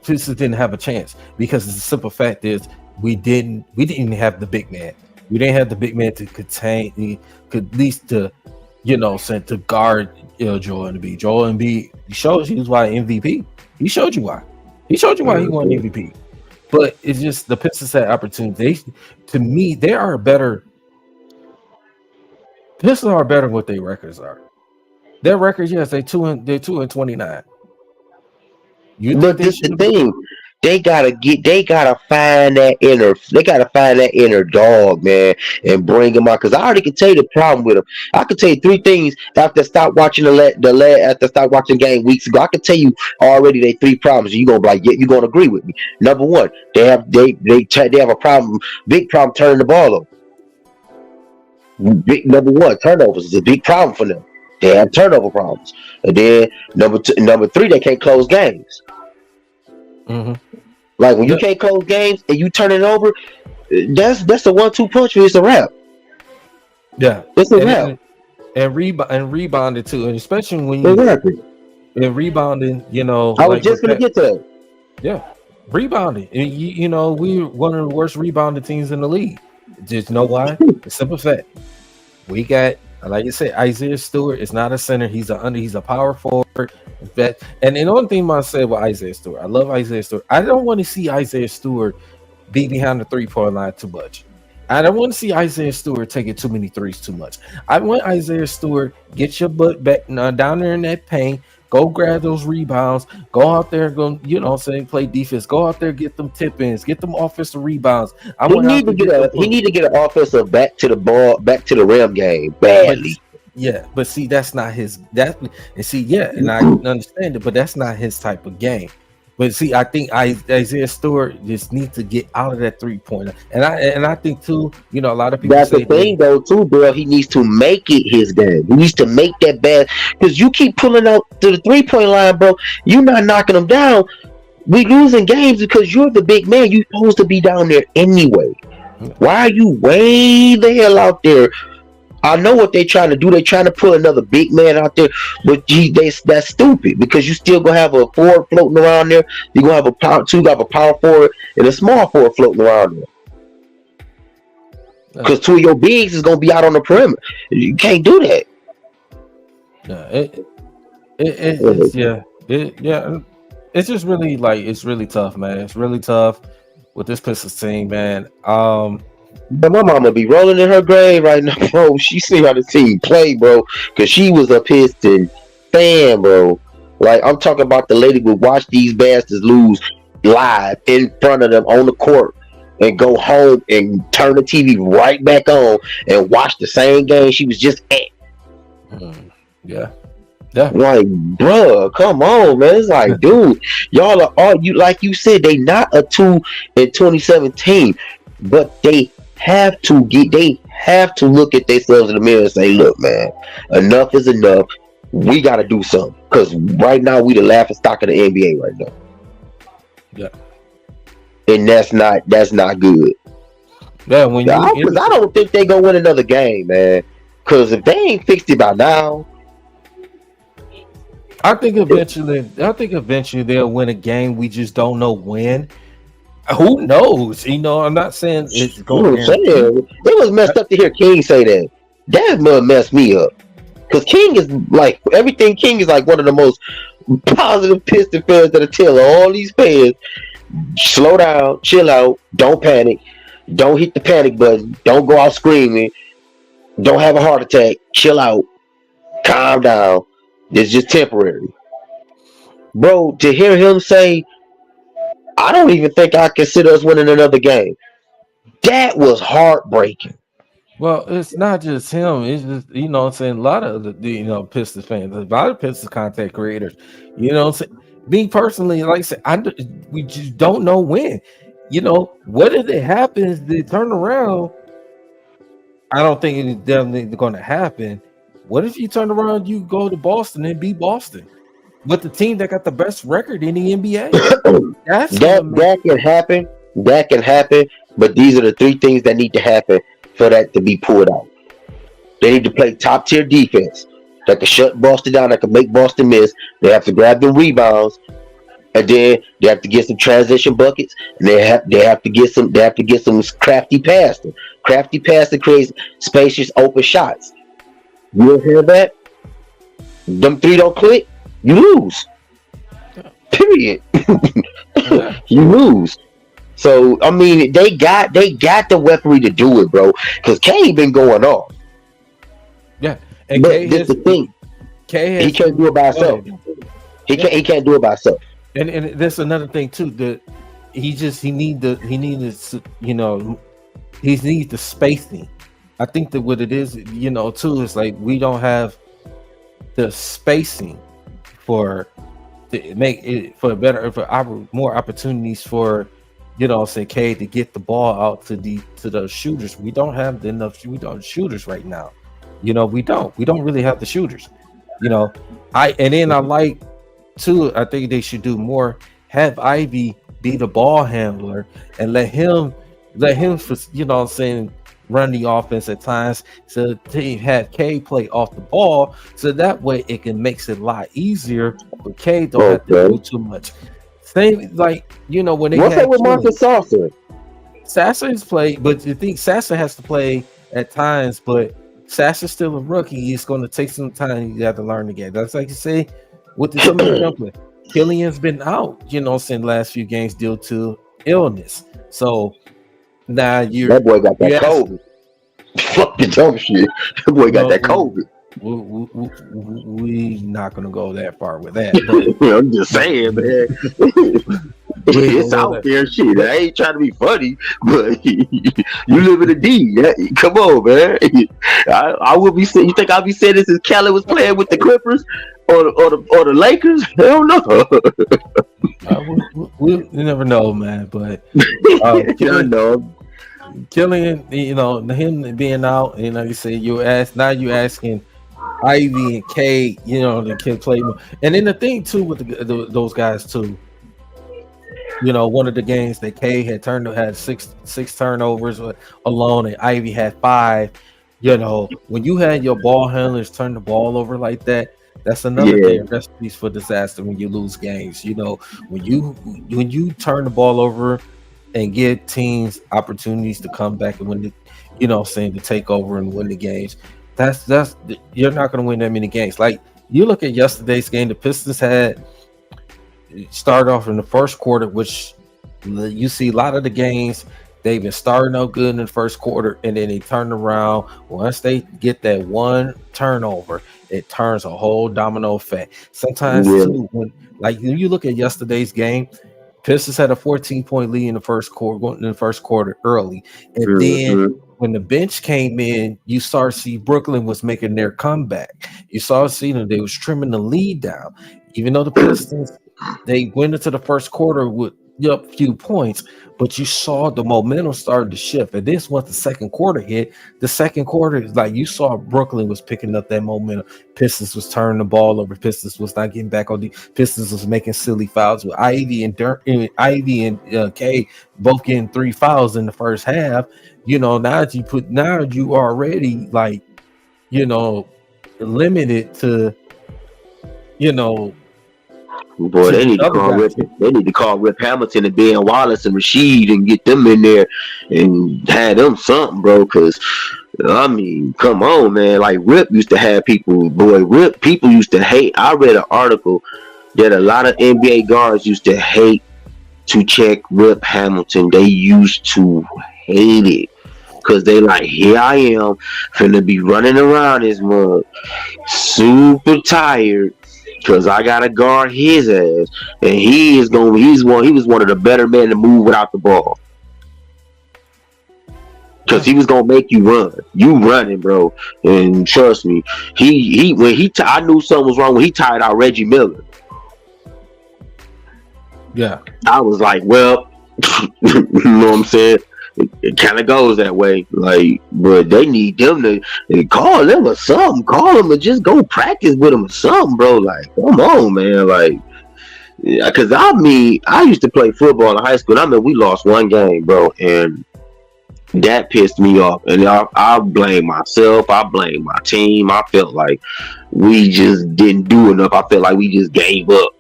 Pistons didn't have a chance because the simple fact is we didn't even have the big man. We didn't have the big man to contain, at least to to guard Joel Embiid. Joel Embiid, he shows you why MVP. He showed you why. He won MVP. But it's just the Pistons had opportunity. To me, they are better. Pistons are better than what their records are. Their records, yes, they're 2-29. But this is the thing. They gotta find that inner dog, man, and bring him out. Cause I already can tell you the problem with him. I can tell you three things after I stopped watching after I stopped watching the game weeks ago. I can tell you already they three problems. You gonna be like, yeah, you gonna agree with me. Number one, they have a problem, big problem turning the ball over. Number one, turnovers is a big problem for them. They have turnover problems. And then number three, they can't close games. Mm-hmm. Like when you can't close games and you turn it over, that's a 1-2 punch. It's a wrap. Yeah, it's a wrap. And rebounded too, and especially when you and rebounding. You know, I was just gonna get to that. Yeah, rebounding. And you know, we're one of the worst rebounding teams in the league. Just know why? It's simple fact. We got, like you said, Isaiah Stewart is not a center. He's a power forward. And the only thing I say about Isaiah Stewart, I love Isaiah Stewart. I don't want to see Isaiah Stewart be behind the 3-point line too much. I don't want to see Isaiah Stewart taking too many threes too much. I want Isaiah Stewart, get your butt back down there in that paint. Go grab those rebounds. Go out there, play defense. Go out there, get them tip-ins, get them offensive rebounds. He need to get an offensive back to the rim game badly. But see, that's not his. And I understand it, but that's not his type of game. But see, I think Isaiah Stewart just needs to get out of that 3-pointer, and I think too. You know, a lot of people. That's the thing, though, too, bro. He needs to make it his game. He needs to make that bad because you keep pulling out to the 3-point line, bro. You're not knocking them down. We losing games because you're the big man. You're supposed to be down there anyway. Why are you way the hell out there? I know what they're trying to do. They're trying to put another big man out there, but that's stupid because you still gonna have a forward floating around there. You're gonna have a power forward and a small forward floating around there. Because two of your bigs is gonna be out on the perimeter. You can't do that. It's just really it's really tough, man. It's really tough with this Pistons team, man. But my mama be rolling in her grave right now, bro. She see how the team play, bro, because she was a Piston fan, bro. Like, I'm talking about the lady would watch these bastards lose live in front of them on the court and go home and turn the TV right back on and watch the same game she was just at. Yeah. Like, bruh, come on, man. It's like, dude, y'all are all you like you said, they not a 2 in 2017, but they have to look at themselves in the mirror and say, look, man, enough is enough. We got to do something because right now we the laughing stock of the NBA right now. Yeah, and that's not good. Yeah, I don't think they gonna win another game, man. Because if they ain't fixed it by now, I think eventually they'll win a game. We just don't know when. Who knows? You know, I'm not saying it's going to. It was messed up to hear King say that. That messed me up. Because King is like, everything King is like one of the most positive Piston fans that tell all these fans, slow down, chill out, don't panic, don't hit the panic button, don't go out screaming, don't have a heart attack, chill out, calm down. It's just temporary. Bro, to hear him say, I don't even think I consider us winning another game. That was heartbreaking. Well, it's not just him. It's just, you know what I'm saying, a lot of the Pistons fans, a lot of Pistons content creators, you know what I'm saying? Me personally, like I said, we just don't know when. You know, what if it happens, they turn around? I don't think it's definitely going to happen. What if you turn around, you go to Boston and beat Boston? With the team that got the best record in the NBA. That can happen. That can happen. But these are the three things that need to happen for that to be pulled out. They need to play top tier defense that can shut Boston down, that can make Boston miss. They have to grab the rebounds, and then they have to get some transition buckets. And they have to get some crafty passing. Crafty passing creates spacious open shots. You don't hear that? Them three don't click. You lose. Period. You lose. So I mean, they got the weaponry to do it, bro. Because K been going off. Yeah, and but this the thing. He can't do it by himself. He can't do it by himself. And there's another thing too. he need the spacing. I think that what it is, too, is like we don't have the spacing for to make it more opportunities for say K to get the ball out to those shooters. We don't have enough shooters right now. We don't really have the shooters. I like too, I think they should do more, have Ivy be the ball handler and let him run the offense at times, so to have K play off the ball, so that way it makes it a lot easier, but K don't have to do too much. Same like when they what's up with Marcus Sasser? Sasser has played, but you think Sasser has to play at times, but Sasser's still a rookie. He's going to take some time. You have to learn the game. That's like you say with the template. Killian's been out, since last few games due to illness. So now that boy got that COVID. Fucking dumb shit. That boy got that COVID. We not gonna go that far with that. But I'm just saying, man. It's out there, shit. I ain't trying to be funny, but you live in a D. Come on, man. I will be saying. You think I'll be saying this as Kelly was playing with the Clippers or the Lakers? Hell no. We never know, man. But Killian, him being out, you say you're asking Ivy and K, they can play more. And then the thing too with those guys too, one of the games that K had six turnovers alone, and Ivy had 5. When you had your ball handlers turn the ball over like that, that's another thing, recipes for disaster when you lose games. When you turn the ball over and give teams opportunities to come back and win to take over and win the games. That's you're not going to win that many games. Like you look at yesterday's game, the Pistons had started off in the first quarter, which you see a lot of the games they've been starting out good in the first quarter, and then they turn around. Once they get that one turnover, it turns a whole domino effect. Sometimes too, when you look at yesterday's game, Pistons had a 14-point lead in the first quarter early, and then when the bench came in, you started to see Brooklyn was making their comeback. You saw them; they was trimming the lead down. Even though the Pistons they went into the first quarter with a few points, but you saw the momentum started to shift. And this once the second quarter hit, the second quarter is like you saw Brooklyn was picking up that momentum. Pistons was turning the ball over. Pistons was not getting back on the Pistons was making silly fouls with Ivy and K both getting 3 fouls in the first half. Now you already limited to Boy, they need to call Rip Hamilton and Ben Wallace and Rasheed and get them in there and have them something, bro. Because come on, man. Like Rip used to have people used to hate. I read an article that a lot of NBA guards used to hate to check Rip Hamilton. They used to hate it because they like, here I am, finna be running around this mug, super tired. Because I gotta guard his ass, and he was one of the better men to move without the ball. Because he was gonna make you run. You running, bro, and trust me, I knew something was wrong when he tired out Reggie Miller. Yeah, I was like, well, you know what I'm saying? It kind of goes that way, but they need them to call them or something. Call them or just go practice with them or something, bro. Like, come on, man. Because I used to play football in high school. We lost one game, bro, and that pissed me off. And I blame myself. I blame my team. I felt like we just didn't do enough. I felt like we just gave up.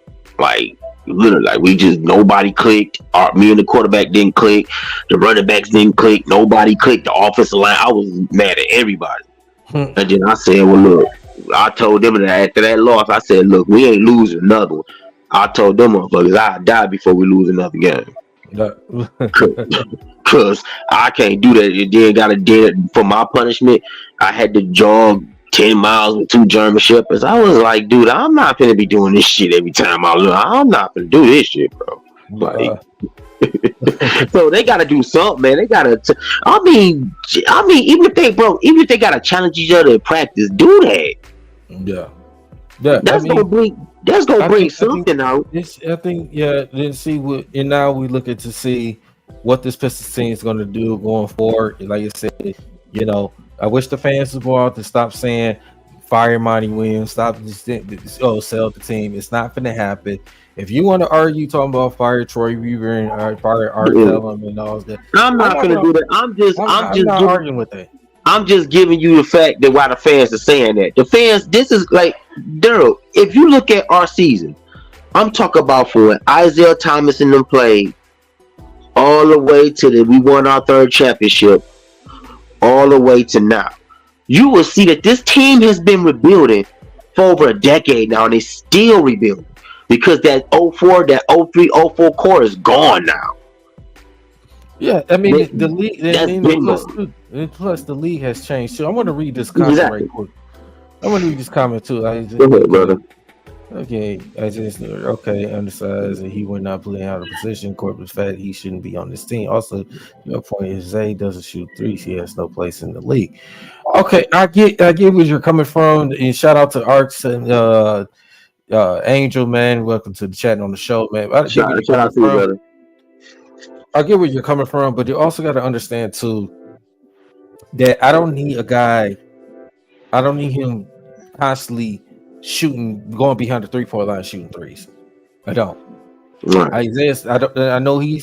Literally, nobody clicked. Me and the quarterback didn't click. The running backs didn't click. Nobody clicked. The offensive line, I was mad at everybody. And then I said, well, look, I told them that after that loss, I said, look, we ain't losing another one. I told them motherfuckers I'll die before we lose another game. Because I can't do that. And then for my punishment, I had to jog 10 miles with 2 German Shepherds. I was like, dude, I'm not gonna be doing this shit every time I look. I'm not gonna do this shit, bro. So they got to do something, man. They got to. I mean, even if they got to challenge each other in practice, do that. Yeah. Yeah, That's gonna bring something out. I think, yeah. Then see what, and now we looking to see what this Pistons team is going to do going forward. Like I said, you know, I wish the fans would go out to stop saying fire Monty Williams, sell the team. It's not going to happen. If you want to argue talking about fire Troy Weaver and fire Art Tellum and all that, I'm not going to do that. I'm just not arguing with that. I'm just giving you the fact that why the fans are saying that. The fans, this is like, Daryl, if you look at our season, I'm talking about from when Isaiah Thomas and them played all the way to we won our 3rd championship, all the way to now. You will see that this team has been rebuilding for over a decade now, and they still rebuilding because that 04, that 03, 04 core is gone now. Yeah, I mean, the league, plus the league has changed too. I want to read this comment right quick. I want to read this comment too. Go ahead, brother. Okay, undersized, and he would not play out of position. Corpus fat, he shouldn't be on this team. Also, your point is Zay doesn't shoot threes. He has no place in the league. Okay, I get where you're coming from, and shout out to Arcs and Angel, man. Welcome to the chat on the show, man. Shout out to you, brother. I get where you're coming from, but you also got to understand too that I don't need him constantly going behind the 3-point line shooting threes. I don't. Right. Isaiah, I know he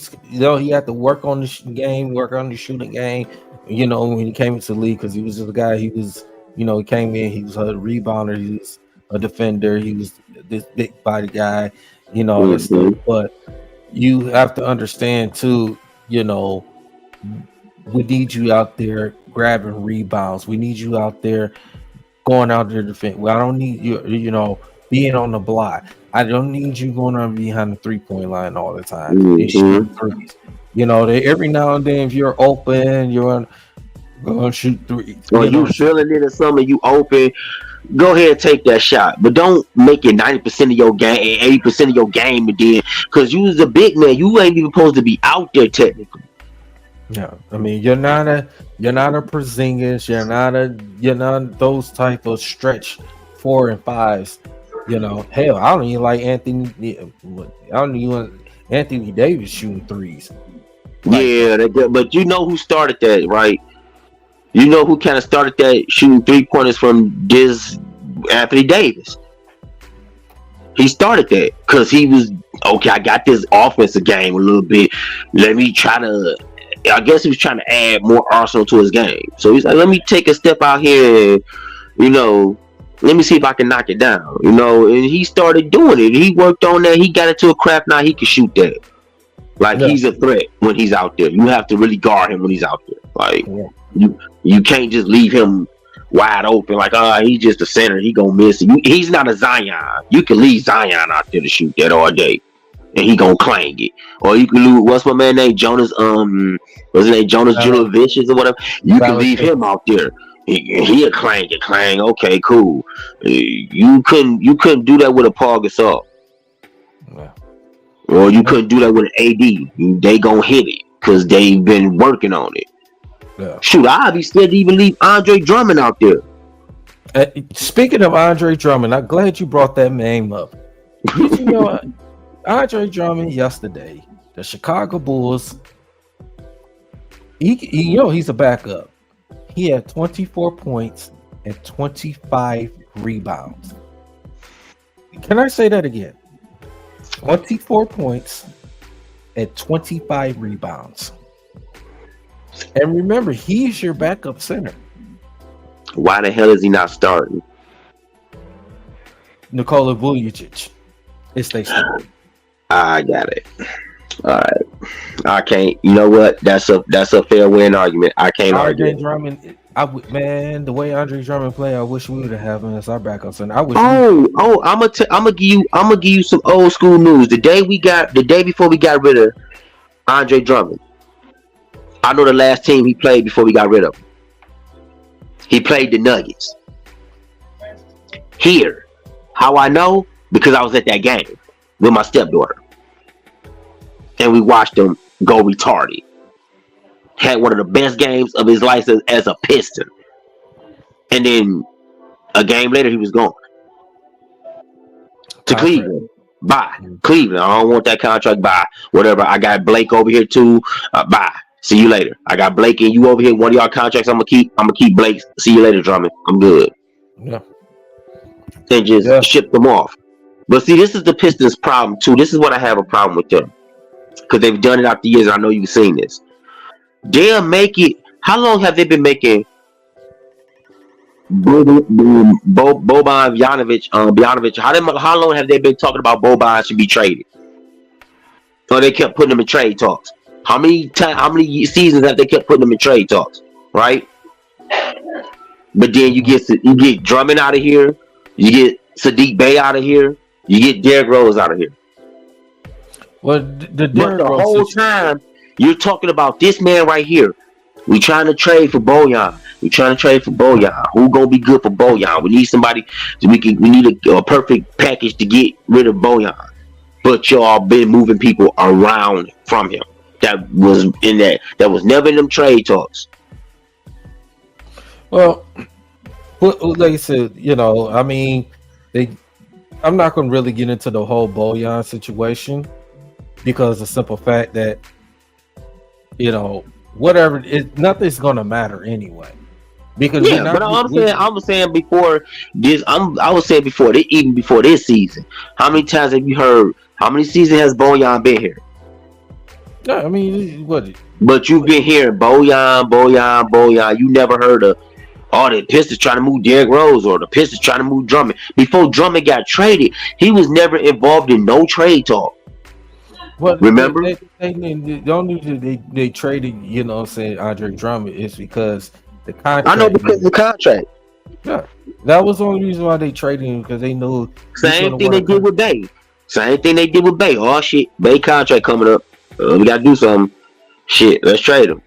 had to work on the game, work on the shooting game. You know, when he came into the league, because he was just a guy. He was, he came in. He was a rebounder. He was a defender. He was this big body guy. That stuff. But you have to understand too, we need you out there grabbing rebounds. We need you out there going out there to defend. Well, I don't need you, being on the block. I don't need you going on behind the 3-point line all the time. Shoot threes. Every now and then, if you're open, you're going to shoot threes. Or you feeling it or something, you open, go ahead and take that shot. But don't make it 90% of your game, 80% of your game, and then because you was a big man, you ain't even supposed to be out there technically. Yeah, I mean, you're not a Porzingis, you're not those type of stretch 4 and 5s. Hell, I don't even like Anthony Davis shooting threes. But you know who started that, right? You know who kind of started that shooting 3-pointers from this Anthony Davis. He started that because he was okay. I got this offensive game a little bit. Let me try to. I guess he was trying to add more arsenal to his game. So he's like, let me take a step out here and, let me see if I can knock it down. And he started doing it. He worked on that. He got into a craft. Now he can shoot that. Like, he's a threat when he's out there. You have to really guard him when he's out there. Like, you can't just leave him wide open. Like, he's just a center. He gonna miss it. He's not a Zion. You can leave Zion out there to shoot that all day, and he gonna clang it. Or you can lose. What's my man name? Jonas. What's his name? Jonas Julovicius or whatever. You can leave him out there. He'll clang it. Clang. Okay, cool. You couldn't do that with a Paul Gasol. Yeah. Or you couldn't do that with an AD. They gonna hit it because they've been working on it. Yeah. Shoot, I'd be scared to even leave Andre Drummond out there. Speaking of Andre Drummond, I'm glad you brought that name up. Andre Drummond yesterday, the Chicago Bulls. He's a backup. He had 24 points and 25 rebounds. Can I say that again? 24 points and 25 rebounds. And remember, he's your backup center. Why the hell is he not starting? Nikola Vucevic. It's they start. I got it. All right. I can't. You know what? That's a fair win argument. I can't argue. Andre Drummond. The way Andre Drummond play, I wish we would have him as our backup center. I'm gonna give you some old school news. The day before we got rid of Andre Drummond, I know the last team he played before we got rid of him. He played the Nuggets. Here, how I know? Because I was at that game with my stepdaughter, and we watched him go retarded. Had one of the best games of his life as a Piston. And then a game later, he was gone to Cleveland. Bye. Cleveland. I don't want that contract. Bye. Whatever. I got Blake over here too. Bye. See you later. I got Blake and you over here. One of y'all contracts I'm gonna keep. I'm gonna keep Blake. See you later, Drummond. I'm good. Yeah. And just ship them off. But see, this is the Pistons' problem too. This is what I have a problem with them. Because they've done it out the years. I know you've seen this. They'll make it. How long have they been making Boban Bjanovic? How long have they been talking about Boban should be traded? Or they kept putting them in trade talks? How many seasons have they kept putting them in trade talks? Right? But then you get Drummond out of here, you get Sadiq Bey out of here, you get Derrick Rose out of here. Well, the whole time you're talking about this man right here. We trying to trade for Bojan. We trying to trade for Bojan. Who gonna be good for Bojan? We need somebody. We need a perfect package to get rid of Bojan. But y'all been moving people around from him. That was never in them trade talks. Well, like I said, I mean, I'm not going to really get into the whole Bojan situation because the simple fact that, whatever, nothing's going to matter anyway. Because but I was saying before this, even before this season, how many times have you heard? How many seasons has Bojan been here? Yeah, I mean, what? But you've been hearing Bojan. You never heard of the Pistons trying to move Derrick Rose or the Pistons trying to move Drummond. Before Drummond got traded, he was never involved in no trade talk. Well, remember? The only reason they traded, Andre Drummond is because the contract. I know because of the contract. Yeah, that was the only reason why they traded him, because they knew. Same thing they did with Bay. Oh shit, Bay contract coming up. We gotta do something. Shit, let's trade him.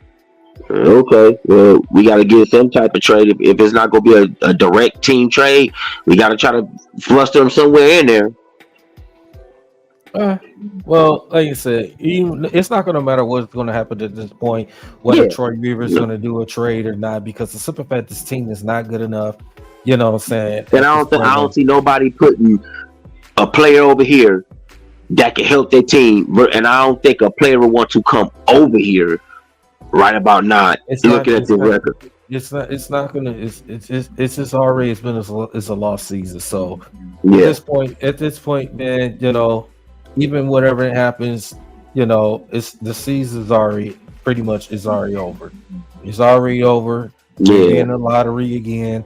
Okay, well, we gotta get some type of trade. If it's not gonna be a direct team trade, we gotta try to fluster him somewhere in there. Well, like you said, it's not going to matter what's going to happen at this point, whether Troy Weaver's going to do a trade or not, because the simple fact this team is not good enough. You know what I'm saying? And I don't see nobody putting a player over here that can help their team, and I don't think a player will want to come over here right about now. Looking at the record, it's not gonna. It's just already. It's been a lost season. So at this point, man, even whatever happens, it's the season's already pretty much already over. It's already over. We're in the lottery again.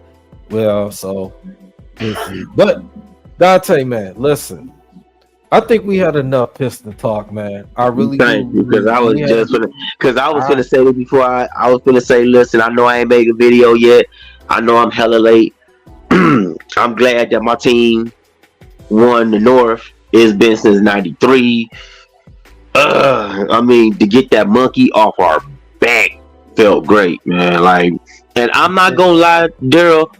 Well, so but Dante, man, listen. I think we had enough Piston talk, man. I really thank you, because I was gonna say it before. I was gonna say, listen, I know I ain't made a video yet. I know I'm hella late. I'm glad that my team won the North. It's been since '93. I mean, to get that monkey off our back felt great, man. And I'm not gonna lie, Daryl,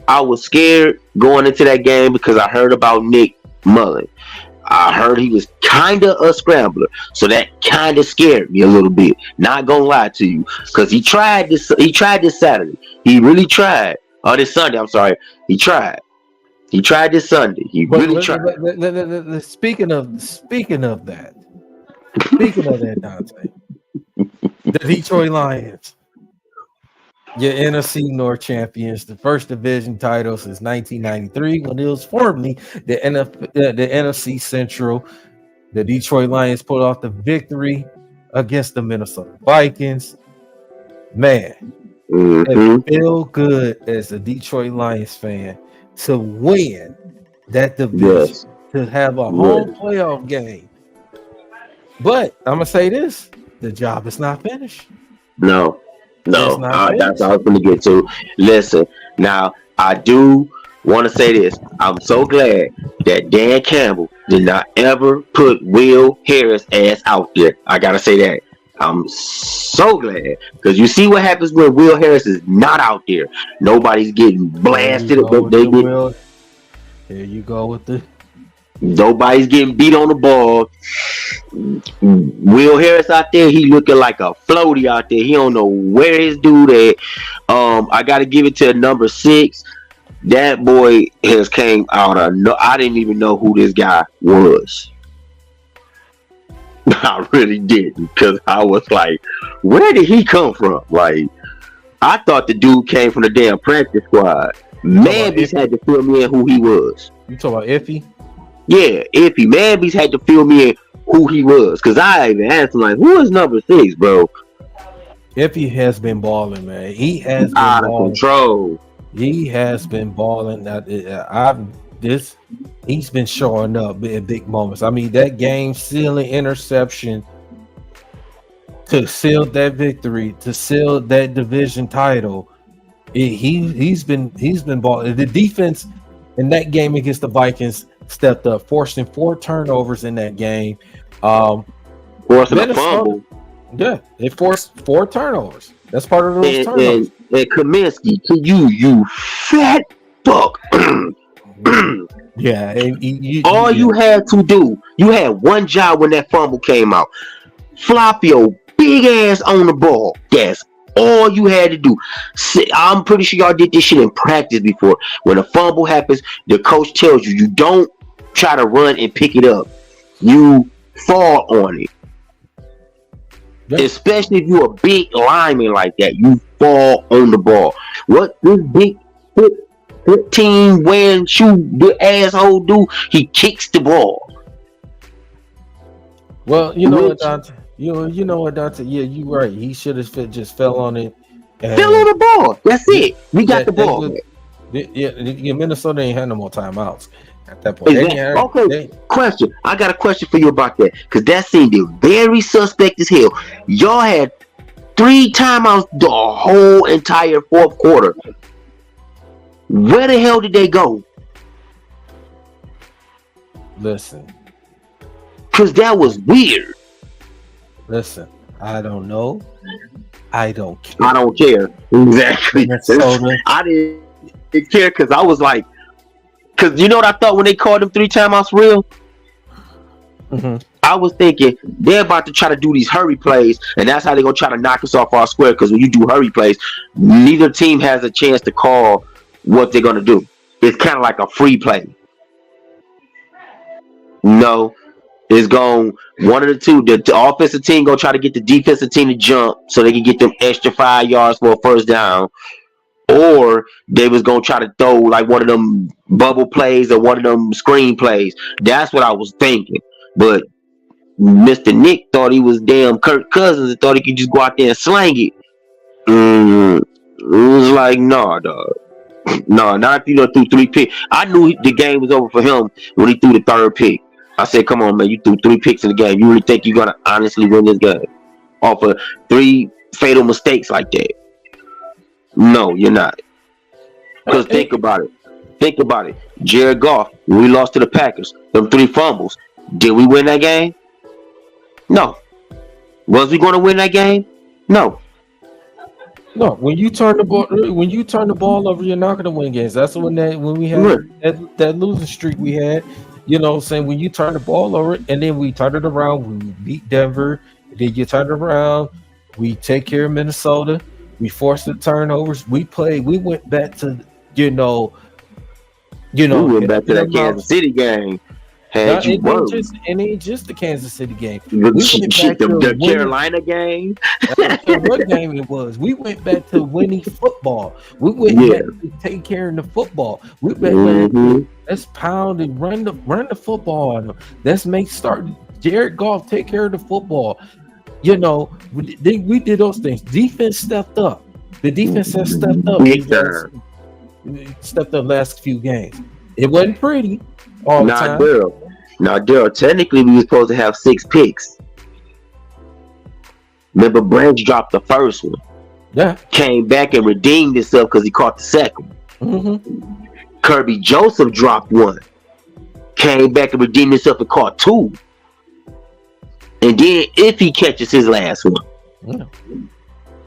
I was scared going into that game because I heard about Nick Mullen. I heard he was kind of a scrambler, so that kind of scared me a little bit. Not gonna lie to you, because he tried this Saturday. He really tried. Or this Sunday, I'm sorry. He tried this Sunday. He really tried. Speaking of that, Dante, the Detroit Lions, your NFC North Champions, the first division title since 1993, when it was formerly the NFC Central. The Detroit Lions pulled off the victory against the Minnesota Vikings. Man, it feel good as a Detroit Lions fan to win that division, to have a home playoff game. But I'm gonna say this: the job is not finished. No, that's what I was gonna get to. Listen, now I do want to say this: I'm so glad that Dan Campbell did not ever put Will Harris ass out there. I gotta say that. I'm so glad, because you see what happens when Will Harris is not out there. Nobody's getting blasted. There you go with the Nobody's getting beat on the ball. Will Harris out there, he looking like a floaty out there. He don't know where his dude at. I got to give it to number 6. That boy has came out of no. I didn't even know who this guy was. I really didn't, because I was like, where did he come from? Like, I thought the dude came from the damn practice squad. Manby's had to fill me in who he was. You talking about Iffy? Yeah, Iffy. Manby's had to fill me in who he was, because I even asked him, like, who is number 6, bro? Iffy has been balling, man. He has been out of control. He has been balling. He's been showing up in big moments. I mean, that game sealing interception to seal that victory, to seal that division title. He's been balling. The defense in that game against the Vikings stepped up, forcing 4 turnovers in that game. Forcing a fumble. Yeah, they forced 4 turnovers. That's part of those turnovers. And Kaminsky, to you fat fuck. Yeah, you had to do, you had one job when that fumble came out. Flop your big ass on the ball. That's all you had to do. I'm pretty sure y'all did this shit in practice before. When a fumble happens, the coach tells you don't try to run and pick it up. You fall on it. Yeah. Especially if you're a big lineman like that, you fall on the ball. What this big 15 wearing shoe asshole do? He kicks the ball. Well, you know what, Dante? You know what, Dante? Yeah, you're right. He should have just fell on it. Fell on the ball. That's it. We got the ball. Minnesota ain't had no more timeouts at that point. Okay. Question. I got a question for you about that, because that seemed very suspect as hell. Y'all had 3 timeouts the whole entire 4th quarter. Where the hell did they go? Listen. Because that was weird. Listen, I don't know. I don't care. I don't care. Exactly. I didn't care, because I was like, because you know what I thought when they called them 3 timeouts real? Mm-hmm. I was thinking they're about to try to do these hurry plays, and that's how they're going to try to knock us off our square, because when you do hurry plays, neither team has a chance to call what they're going to do. It's kind of like a free play. No, it's going one of the two. The offensive team going to try to get the defensive team to jump so they can get them extra 5 yards for a first down. Or they was going to try to throw like one of them bubble plays or one of them screen plays. That's what I was thinking. But Mr. Nick thought he was damn Kirk Cousins and thought he could just go out there and slang it. It was like, nah, dog. No, not if you threw 3 picks. I knew the game was over for him when he threw the 3rd pick. I said, come on, man, you threw 3 picks in the game. You really think you're going to honestly win this game off of 3 fatal mistakes like that? No, you're not. Because think about it. Jared Goff, when we lost to the Packers, them 3 fumbles, did we win that game? No. Was we going to win that game? No. No, when you turn the ball over, you're not going to win games. That's when we had that losing streak we had. You know, saying when you turn the ball over and then we turn it around, we beat Denver. Then you turn it around, we take care of Minnesota. We forced the turnovers. We went back to we went back to that Kansas City game. It ain't just the Kansas City game. We went back to the Carolina game. I don't care what game it was. We went back to winning football. We went back to take care of the football. We went back. Let's pound and run the football on them. Let's start Jared Goff take care of the football. You know, we did those things. Defense stepped up. The defense has stepped up. Stepped up last few games. It wasn't pretty all the time. Daryl. Technically, we were supposed to have 6 picks. Remember, Branch dropped the first one. Yeah. Came back and redeemed himself because he caught the second one. Mm-hmm. Kirby Joseph dropped 1. Came back and redeemed himself and caught 2. And then if he catches his last one. Yeah.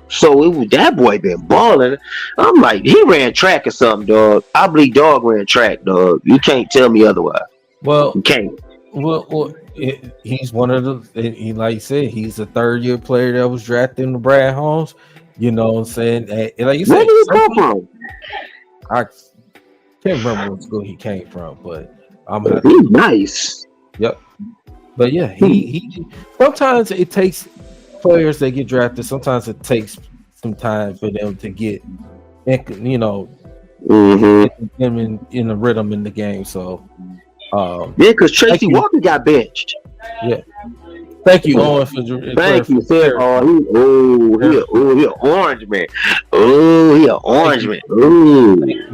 So that boy been balling. I'm like, he ran track or something, dog. I believe dog ran track, dog. You can't tell me otherwise. Well, You can't. he's one of the. He like you said, he's a third-year player that was drafted in the Brad Holmes. You know what I'm saying? And like you Where said, did he come from? I can't remember what school he came from, but I'm gonna have He's to. nice. Yep. But yeah, he sometimes it takes players that get drafted. Sometimes it takes some time for them to get, you know, in the rhythm in the game. So, yeah, because Tracy Walker got benched. Yeah. Thank you, Owen, for Thank you, sir. He an orange man. Oh, he an orange man.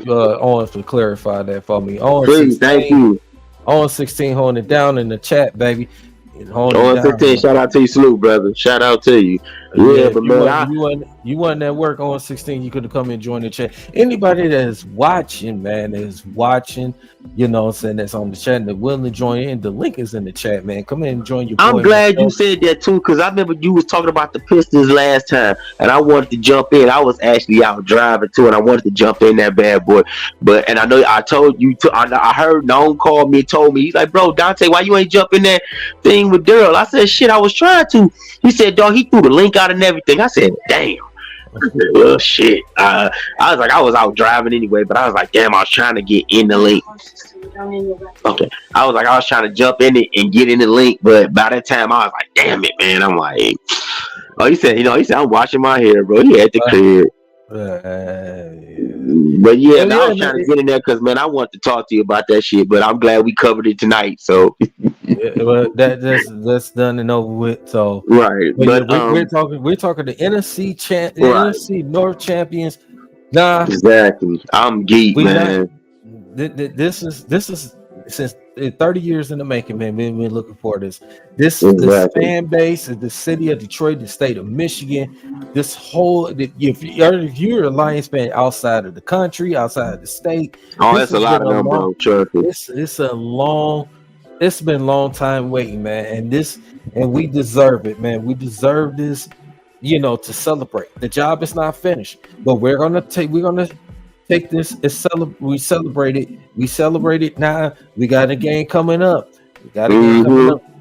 Owen, for clarifying that for me. Owen, please, 16, thank you. Owen 16 holding it down in the chat, baby. Owen 15, shout out to you, salute, brother. Shout out to you. Yeah, but you wasn't at work on 16. You could have come and joined the chat. Anybody that is watching, man, you know what I'm saying, that's on the chat and they're willing to join in. The link is in the chat, man. Come in and join your. I'm glad you said that too, because I remember you was talking about the Pistons last time, and I wanted to jump in. I was actually out driving too, and I wanted to jump in that bad boy. And I know I told you to. I heard Noam called me and told me, he's like, bro, Dante, why you ain't jumping that thing with Daryl? I said, shit, I was trying to. He said, dog, he threw the link out and everything. I said, damn. Well, shit. I was like, I was out driving anyway, but I was like, damn, I was trying to get in the link. Okay. I was trying to jump in it and get in the link, but by that time I was like, damn it, man. I'm like, he said, I'm washing my hair, bro. He had to clear it. But yeah, I was trying to get in there because, man, I want to talk to you about that shit, but I'm glad we covered it tonight. So well, that's done and over with. So right, but we're talking the NFC NFC North Champions. Nah, exactly. I'm geek, man. This is since 30 years in the making, man. We've been looking for this. This fan base of the city of Detroit, the state of Michigan. This whole, if you're a Lions fan outside of the country, outside of the state, that's a lot of them, bro. It's been a long time waiting, man. And we deserve it, man. We deserve this, to celebrate. The job is not finished, but we're gonna take this. We celebrate it now. We got a game coming up.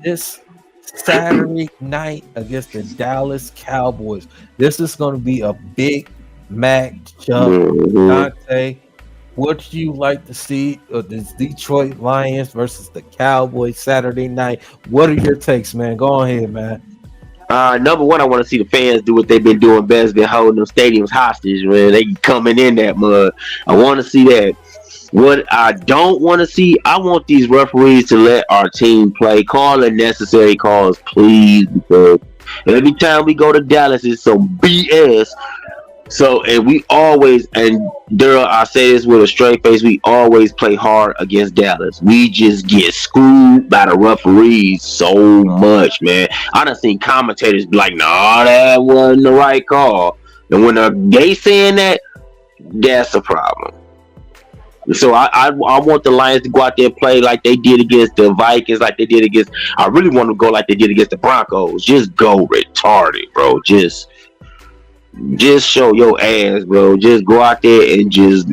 This Saturday night against the Dallas Cowboys. This is going to be a big matchup. Dante, what do you like to see of this Detroit Lions versus the Cowboys Saturday night? What are your takes, man? Go ahead, man. Number one, I want to see the fans do what they've been doing best, been holding them stadiums hostage, man. They coming in that mud. I want to see that. What I don't want to see, I want these referees to let our team play, call the necessary calls, please, because every time we go to Dallas, it's some BS. So, and we always, and Daryl, I say this with a straight face, we always play hard against Dallas. We just get screwed by the referees so much, man. I done seen commentators be like, nah, that wasn't the right call. And when they saying that, that's a problem. So I want the Lions to go out there and play like they did against the Vikings, like they did against, I really want to go like they did against the Broncos. Just go retarded, bro. Just show your ass, bro. Just go out there and just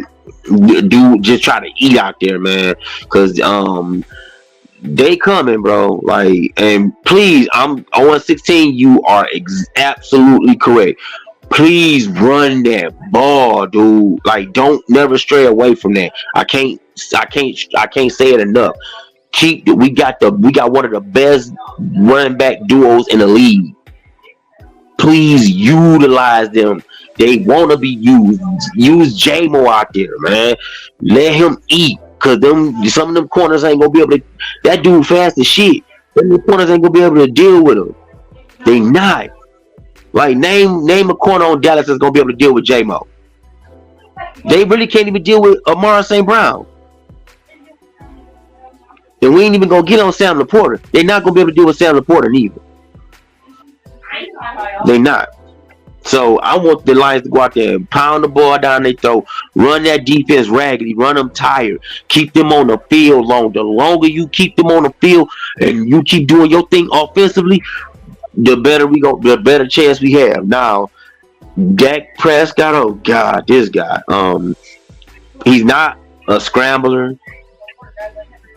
try to eat out there, man. Cause they coming, bro. Like, and please, I'm on 16. You are absolutely correct. Please run that ball, dude. Like, don't never stray away from that. I can't say it enough. We got one of the best running back duos in the league. Please utilize them. They want to be used. Use J-Mo out there, man. Let him eat. Cause some of them corners ain't gonna be able to. That dude fast as shit. Them corners ain't gonna be able to deal with him. They not. Like, name a corner on Dallas that's gonna be able to deal with J-Mo. They really can't even deal with Amara St. Brown. And we ain't even gonna get on Sam Laporta. They're not gonna be able to deal with Sam Laporta neither. They not. So I want the Lions to go out there and pound the ball down their throat, run that defense raggedy, run them tired, keep them on the field long. The longer you keep them on the field and you keep doing your thing offensively, the better chance we have. Now, Dak Prescott, oh God, this guy. He's not a scrambler.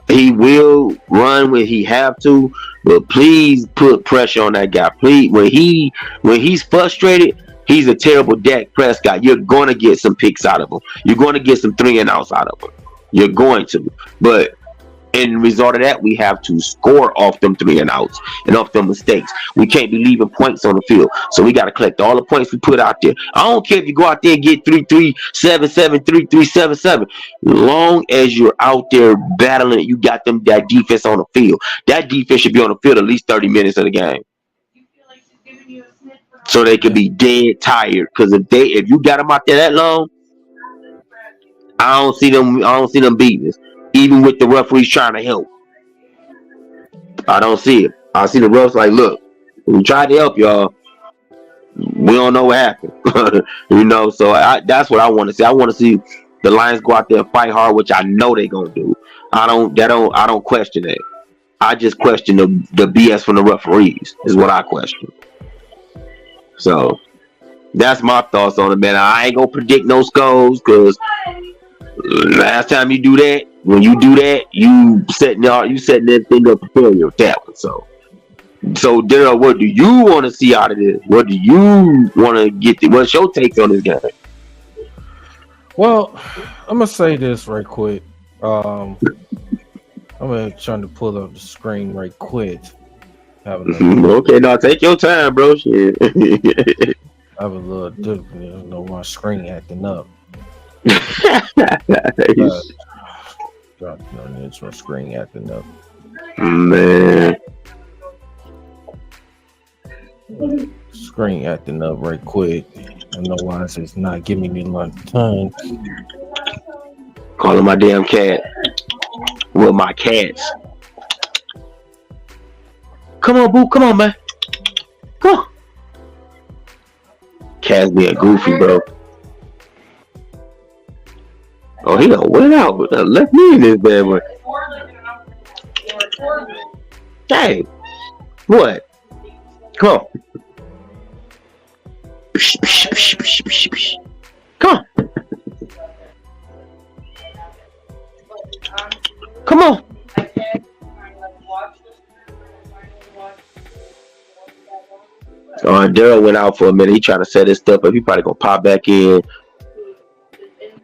He will run when he have to, but please put pressure on that guy. Please, when he's frustrated, he's a terrible Dak Prescott. You're going to get some picks out of him. You're going to get some 3-and-outs out of him. You're going to, but in result of that, we have to score off them 3-and-outs and off them mistakes. We can't be leaving points on the field, so we got to collect all the points we put out there. I don't care if you go out there and get 3-3, 7-7, 3-3, 7-7. Long as you're out there battling, you got that defense on the field. That defense should be on the field at least 30 minutes of the game, so they could be dead tired. Because if you got them out there that long, I don't see them beating us. Even with the referees trying to help, I don't see it. I see the refs like, look, we tried to help y'all. We don't know what happened. So that's what I want to see. I want to see the Lions go out there and fight hard, which I know they're gonna do. I don't question that. I just question the BS from the referees is what I question. So that's my thoughts on it, man. I ain't gonna predict no scores because last time you do that, when you do that, you setting everything up to failure with that one. So Daryl, what do you want to see out of this? What do you want to get? What's your take on this game? Well, I'm gonna say this right quick. I'm gonna try to pull up the screen right quick. Okay, now take your time, bro. Shit. I have a little different. My screen acting up. It's my screen acting up. Man. Screen acting up right quick. I know why it's not giving me enough time. Calling my damn cat. With my cats. Come on, boo. Come on, man. Come on. Cat's being goofy, bro. Oh, he done went out, but left me in this bad boy. Dang. What? Come on. Come on. Come on. Daryl went out for a minute. He trying to set his stuff up. He probably gonna pop back in.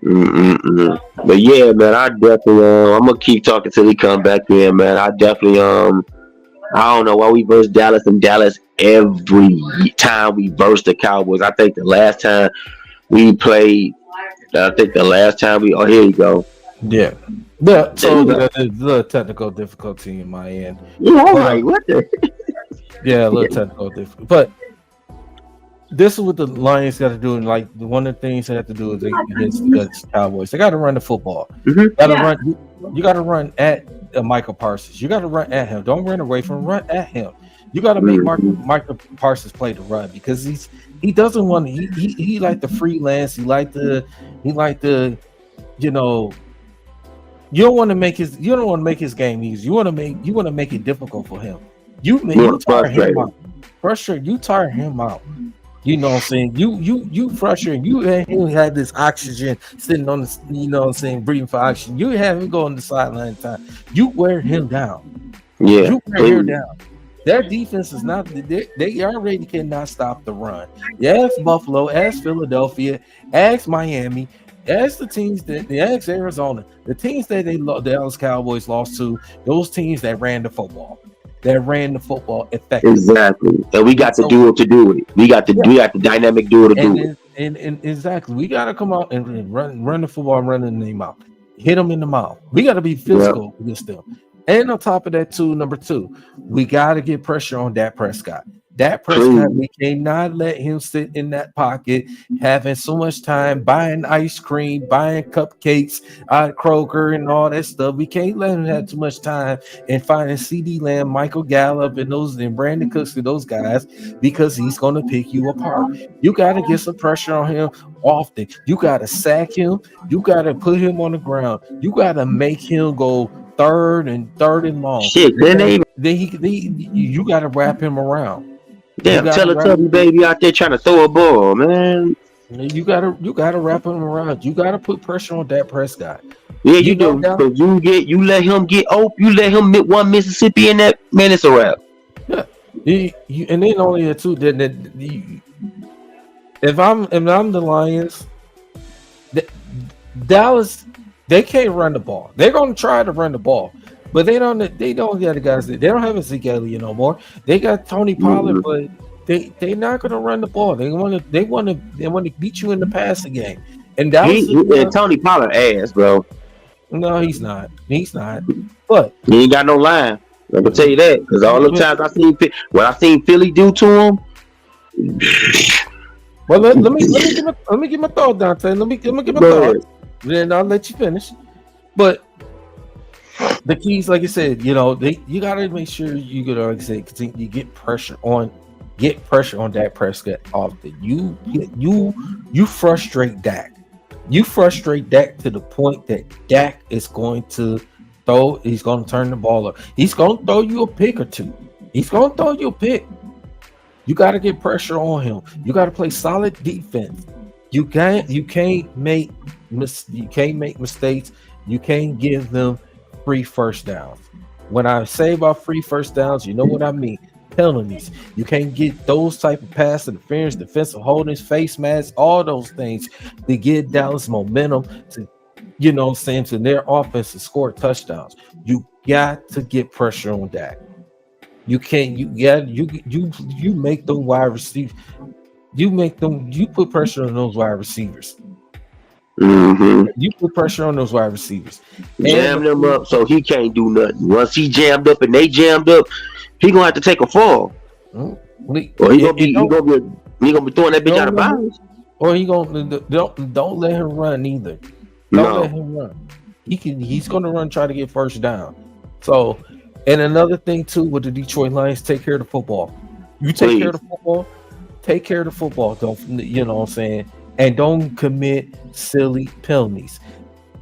But yeah, man, I definitely I'm gonna keep talking till he come back in, man. I definitely I don't know why we verse Dallas and Dallas every time we verse the Cowboys. I think the last time we played, oh, here you go. Yeah. But so there's a little technical difficulty in my end. Yeah, all right. What the? Yeah, a little technical difficulty. But this is what the Lions got to do. And like one of the things they have to do is against the Cowboys, they got to run the football. You got to run at Michael Parsons. You got to run at him. Don't run away from him. Run at him. You got to make Michael Parsons play the run because he doesn't want to. He like the freelance. He like the you don't want to make his game easy. You want to make it difficult for him. You tire him out. You tire him out. You know what I'm saying? You frustrate. You had this oxygen sitting on the, breathing for oxygen. You have him go on the sideline time. You wear him down. Yeah. You wear him down. That defense is not, they already cannot stop the run. Ask Buffalo, ask Philadelphia, ask Miami, ask the teams ask Arizona. The teams that the Dallas Cowboys lost to, those teams that ran the football. That ran the football effectively. Exactly. And we got to do it to do it. We got the dynamic duo to do it. And exactly. We got to come out and run the football, run in the mouth. Hit them in the mouth. We got to be physical against them. And on top of that, number two, we got to get pressure on Dak Prescott. Dak Prescott, we cannot let him sit in that pocket, having so much time buying ice cream, buying cupcakes at Kroger and all that stuff. We can't let him have too much time and finding CD Lamb, Michael Gallup, and Brandon Cooks and those guys because he's going to pick you apart. You got to get some pressure on him often. You got to sack him. You got to put him on the ground. You got to make him go third and long. Shit, you got to wrap him around. Damn, Teletubby baby out there trying to throw a ball, man. You gotta wrap him around. You gotta put pressure on Dak Prescott. Yeah, You you know do. that. Cause you let him get open. You let him hit one Mississippi in that man. It's a wrap. Yeah. And then only the two. If I'm the Lions, Dallas, they can't run the ball. They're gonna try to run the ball, but they don't get the guys. They don't have a Zeke Elliott no more. They got Tony Pollard, but they're not gonna run the ball. They want to beat you in the passing game. And Dallas, And Tony Pollard ass, bro. no, he's not. He's not. But He ain't got no line. Let me tell you that. Because all the times I seen Philly do to him. well, let me get my thought, Dante. Let me get my thought. Then I'll let you finish. But the keys, like I said, you gotta make sure you get, like I said, continue, you get pressure on Dak Prescott often. You frustrate Dak. You frustrate Dak to the point that Dak is going to throw. He's going to turn the ball up. He's going to throw you a pick or two. He's going to throw you a pick. You got to get pressure on him. You got to play solid defense. You can't make mistakes. You can't give them free first downs. When I say about free first downs, you know what I mean. Penalties. You can't get those type of pass interference, defensive holdings, face masks, all those things to get Dallas momentum to, to their offense to score touchdowns. You got to get pressure on Dak. You can't. You make them wide receivers. You put pressure on those wide receivers. Mm-hmm. You put pressure on those wide receivers. Jam them up so he can't do nothing. Once he jammed up and they jammed up, he gonna have to take a fall. Or he gonna be throwing that bitch out of bounds. Or he gonna don't let him run either. Don't let him run. He's gonna run, try to get first down. So, and another thing too with the Detroit Lions, take care of the football. You take care of the football. Take care of the football. Don't you know what I'm saying? And don't commit silly penalties.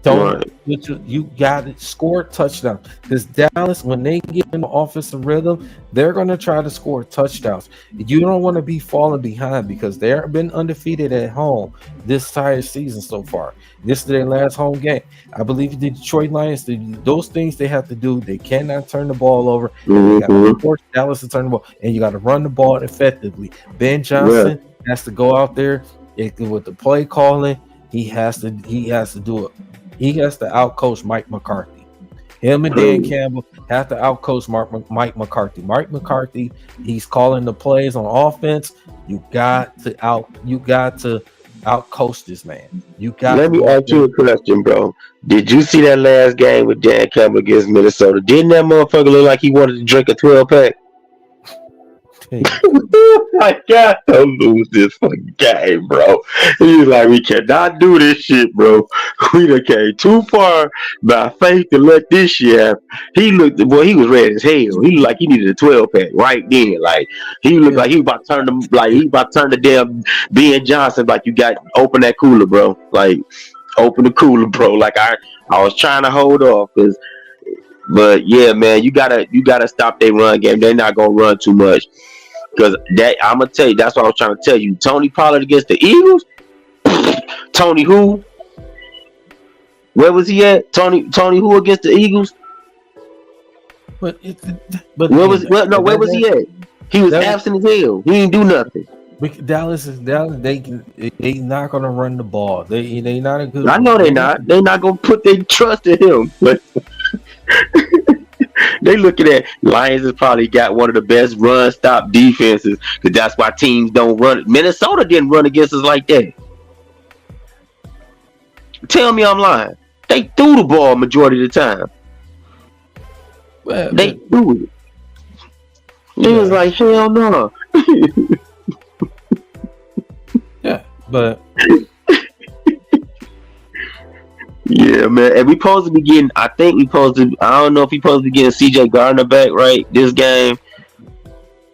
You got to score touchdowns. Because Dallas, when they get in the offensive rhythm, they're going to try to score touchdowns. You don't want to be falling behind because they've been undefeated at home this entire season so far. This is their last home game. I believe the Detroit Lions, those things they have to do, they cannot turn the ball over. You got to force Dallas to turn the ball, and you got to run the ball effectively. Ben Johnson has to go out there with the play calling. He has to do it. He has to outcoach Mike McCarthy. Him and Dan Campbell have to outcoach Mike McCarthy. Mike McCarthy, he's calling the plays on offense. You got to outcoach this man. Let me ask you a question, bro. Did you see that last game with Dan Campbell against Minnesota? Didn't that motherfucker look like he wanted to drink a 12-pack? I got to lose this fucking game, bro. He's like, we cannot do this shit, bro. We done came too far by faith to let this shit happen. He was ready as hell. He looked like he needed a 12-pack right then. Like he looked like he was about to turn the damn Ben Johnson. Like you got open that cooler, bro. Like open the cooler, bro. Like I was trying to hold off but yeah, man, you gotta stop their run game. They're not gonna run too much. Because I'm gonna tell you, that's what I was trying to tell you. Tony Pollard against the Eagles. Tony who? Where was he at? Tony who against the Eagles? Where was he at? He was absent as hell. He didn't do nothing. Dallas. They not gonna run the ball. They not a good. I know they're not. They're not gonna put their trust in him. But they looking at Lions has probably got one of the best run stop defenses because that's why teams don't run. Minnesota didn't run against us like that. Tell me I'm lying. They threw the ball majority of the time. They threw it. It was like hell no. Yeah, but yeah, man. And we supposed to be getting. I don't know if we supposed to be getting CJ Gardner back right this game.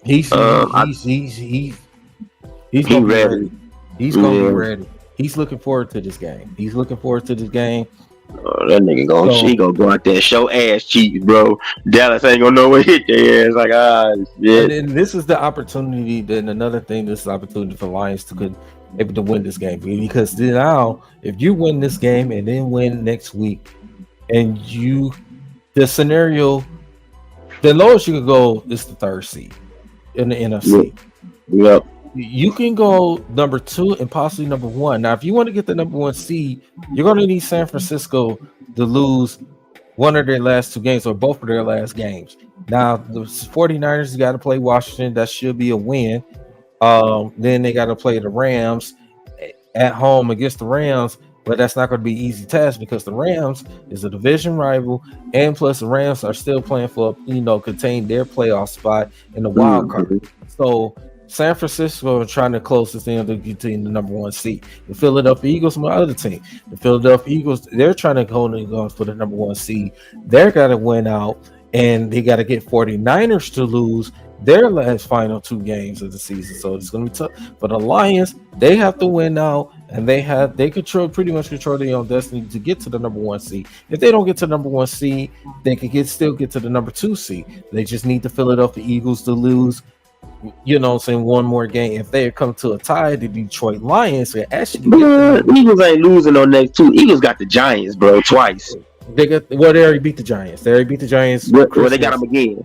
He's gonna be ready. He's gonna be ready. He's looking forward to this game. Oh, that nigga gonna go out there and show ass cheeks, bro. Dallas ain't gonna know what hit their ass. Like shit. And this is the opportunity. Then another thing, this is opportunity for Lions to able to win this game, because now if you win this game and then win next week, and the scenario, the lowest you could go is the third seed in the NFC. Yep. You can go number 2 and possibly number 1. Now, if you want to get the number 1 seed, you're going to need San Francisco to lose one of their last 2 games or both of their last games. Now, the 49ers got to play Washington. That should be a win. Then they got to play the Rams at home against the Rams, but that's not going to be an easy task because the Rams is a division rival, and plus the Rams are still playing for, contain their playoff spot in the wild card. So San Francisco are trying to close this thing to get the number 1 seed. The Philadelphia Eagles, my other team, the Philadelphia Eagles, they're trying to hold it on for the number 1 seed. They're got to win out, and they got to get 49ers to lose their last final 2 games of the season. So it's going to be tough. For the Lions, they have to win out, and they pretty much control their own destiny to get to the number 1 seed. If they don't get to the number 1 seed, they can still get to the number 2 seed. They just need the Philadelphia Eagles to lose, one more game. If they come to a tie, the Detroit Lions can actually Eagles ain't losing on next 2. Eagles got the Giants, bro, twice. They already beat the Giants. They got them again.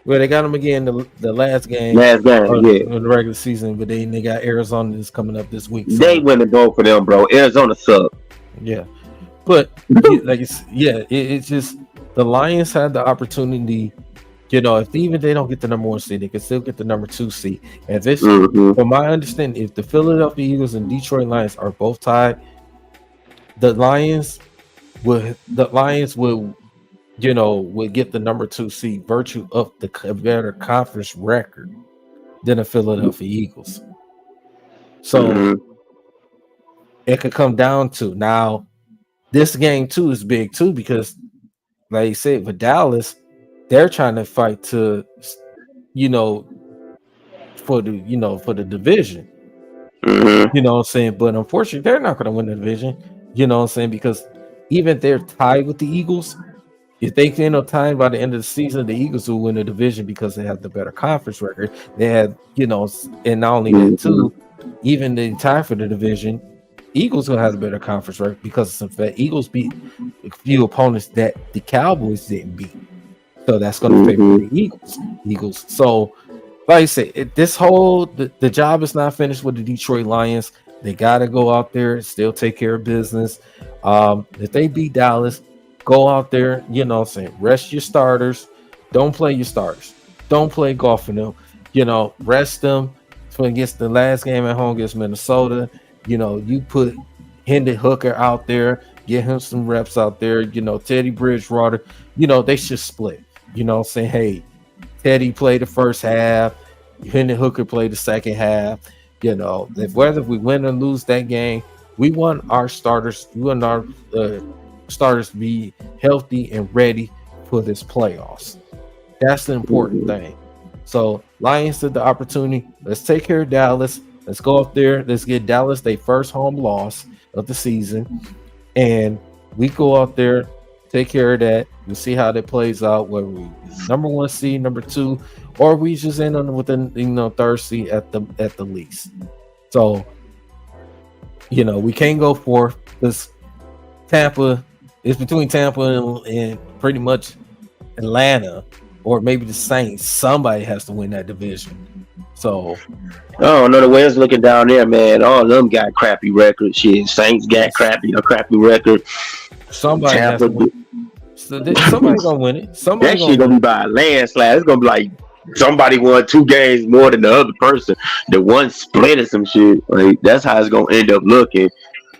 Well, they got them again the last game. In the regular season, but they got Arizona that's coming up this week. So. They winning both for them, bro. Arizona suck. Yeah, but it's just the Lions had the opportunity. If they don't get the number 1 seed, they can still get the number 2 seed. And this, from my understanding, if the Philadelphia Eagles and Detroit Lions are both tied, the Lions would get the number 2 seed virtue of the better conference record than the Philadelphia Eagles. So it could come down to now. This game too is big too because, like you said, with Dallas, they're trying to fight to, for the division. You know what I'm saying? But unfortunately, they're not going to win the division. You know what I'm saying? Because even if they're tied with the Eagles, if they end up tying by the end of the season, the Eagles will win the division because they have the better conference record. They had, and not only that too, even the tie for the division, Eagles will have the better conference record because of the Eagles beat a few opponents that the Cowboys didn't beat. So that's going to favor the Eagles. So, like I said, the job is not finished with the Detroit Lions. They got to go out there and still take care of business. If they beat Dallas, go out there, rest your starters. Don't play your starters. Don't play golf for them. Rest them against the last game at home against Minnesota. You put Hendon Hooker out there, get him some reps out there. Teddy Bridgewater, they should split. Hey, Teddy played the first half, Hendon Hooker played the second half. Whether we win or lose that game, we want our starters, starters to be healthy and ready for this playoffs. That's the important thing. So Lions had the opportunity. Let's take care of Dallas. Let's go up there. Let's get Dallas their first home loss of the season, and we go out there, take care of that. We'll see how that plays out. Whether we number 1 seed, number 2, or we just end on with the third seed at the least. So we can't go fourth because Tampa is between Tampa and pretty much Atlanta, or maybe the Saints. Somebody has to win that division. So I don't know the way it's looking down there, man. All of them got crappy records. Shit, Saints got crappy record. Somebody has to win. Somebody gonna win it. That shit gonna be by a landslide. It's gonna be like somebody won 2 games more than the other person. The one split or some shit. Like that's how it's gonna end up looking.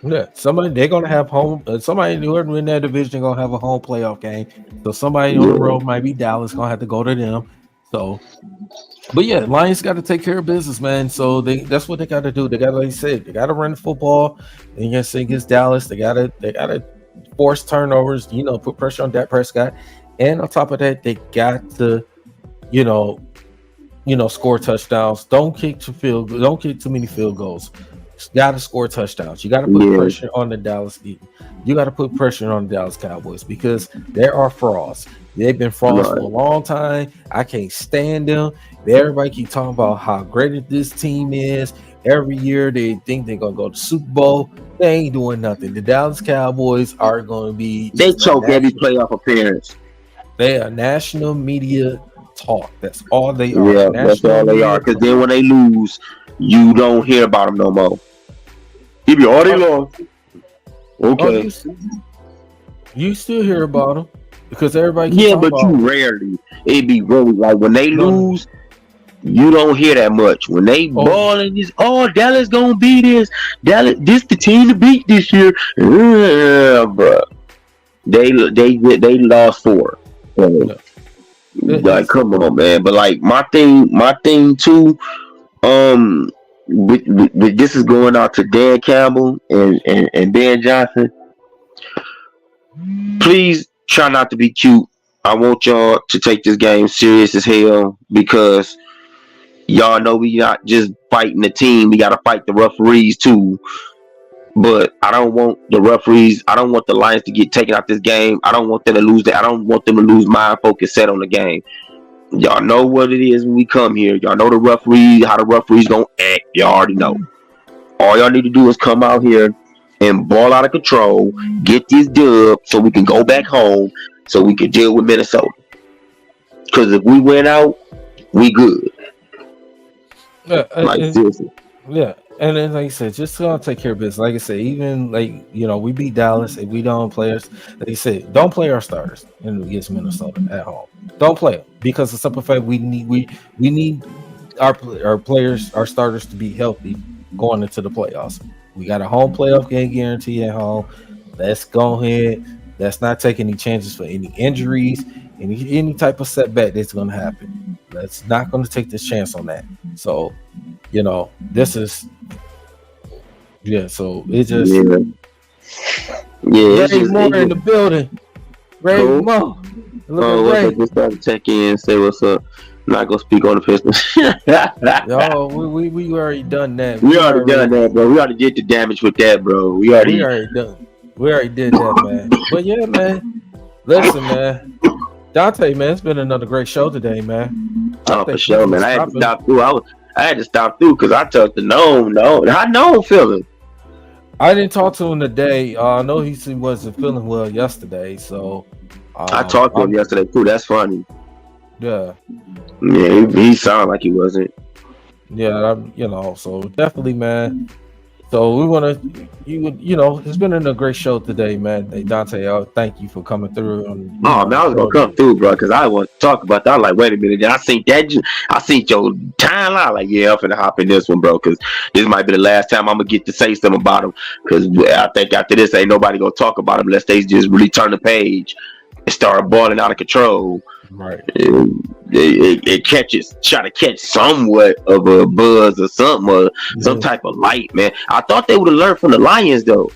Yeah, they're gonna have home. Somebody who win that division gonna have a home playoff game. So somebody on the road might be Dallas gonna have to go to them. So, but yeah, Lions got to take care of business, man. So that's what they got to do. They got, like you said, they got to run the football. And you're saying against Dallas, they gotta force turnovers. Put pressure on Dak Prescott, and on top of that, they got to, score touchdowns. Don't kick too many field goals. Got to score touchdowns. You got to put pressure on the Dallas. You got to put pressure on the Dallas Cowboys because there are frauds. They've been frauds for a long time. I can't stand them. Everybody keep talking about how great this team is, Every year they think they're gonna go to Super Bowl. They ain't doing nothing. The Dallas Cowboys are going to be. They choke every playoff appearance. They are national media talk. That's all they are. Yeah, that's all they are. Because then when they lose, you don't hear about them no more. If you already lost, okay. You still hear about them because everybody. Yeah, but you rarely. It be really like when they lose. You don't hear that much when they balling this. Oh, Dallas gonna beat this. Dallas, this the team to beat this year. Bro, they lost 4. Like, come on, man. But like my thing too. This is going out to Dan Campbell and Ben Johnson. Please try not to be cute. I want y'all to take this game serious as hell because. Y'all know we not just fighting the team. We got to fight the referees too. But I don't want the referees. I don't want the Lions to get taken out this game. I don't want them to lose that. I don't want them to lose mind focus set on the game. Y'all know what it is when we come here. Y'all know the referees, how the referees gonna act. Y'all already know. All y'all need to do is come out here and ball out of control, get this dub so we can go back home so we can deal with Minnesota. Because if we win out, we good. Yeah, and then like I said, just gonna take care of business. Like I said, even we beat Dallas. If we don't play us, like I said, don't play our starters against Minnesota at home. Don't play them because the simple fact we need our players, our starters to be healthy going into the playoffs. We got a home playoff game guarantee at home. Let's go ahead. Let's not take any chances for any injuries, any type of setback that's going to happen. Let's not going to take this chance on that. So, this is So it just Ray Moore in the building. Ray Moore. I just started to check in and say what's up. I'm not gonna speak on the Pistons. Yo, we already done that. We already done that, bro. We already did the damage with that, bro. We already done. We already did that, man. But yeah, man. Listen, man. Dante, man, it's been another great show today, man. For sure, man. I had to stop through. I had to stop through because I talked to I know feeling. I didn't talk to him today. I know he wasn't feeling well yesterday, so I talked to him yesterday too. That's funny. Yeah. Yeah, he sounded like he wasn't. Yeah, so definitely, man. So we want to, it's been a great show today, man. Hey, Dante, thank you for coming through. Man, I was gonna come through, bro, because I want to talk about that. I was like, wait a minute. Then I seen your timeline. Like, yeah, I'm finna hop in this one, bro, because this might be the last time I'm gonna get to say something about him. Because I think after this, ain't nobody gonna talk about him unless they just really turn the page and start balling out of control. Right. It try to catch somewhat of a buzz or something, or some type of light, man. I thought they would have learned from the Lions, though.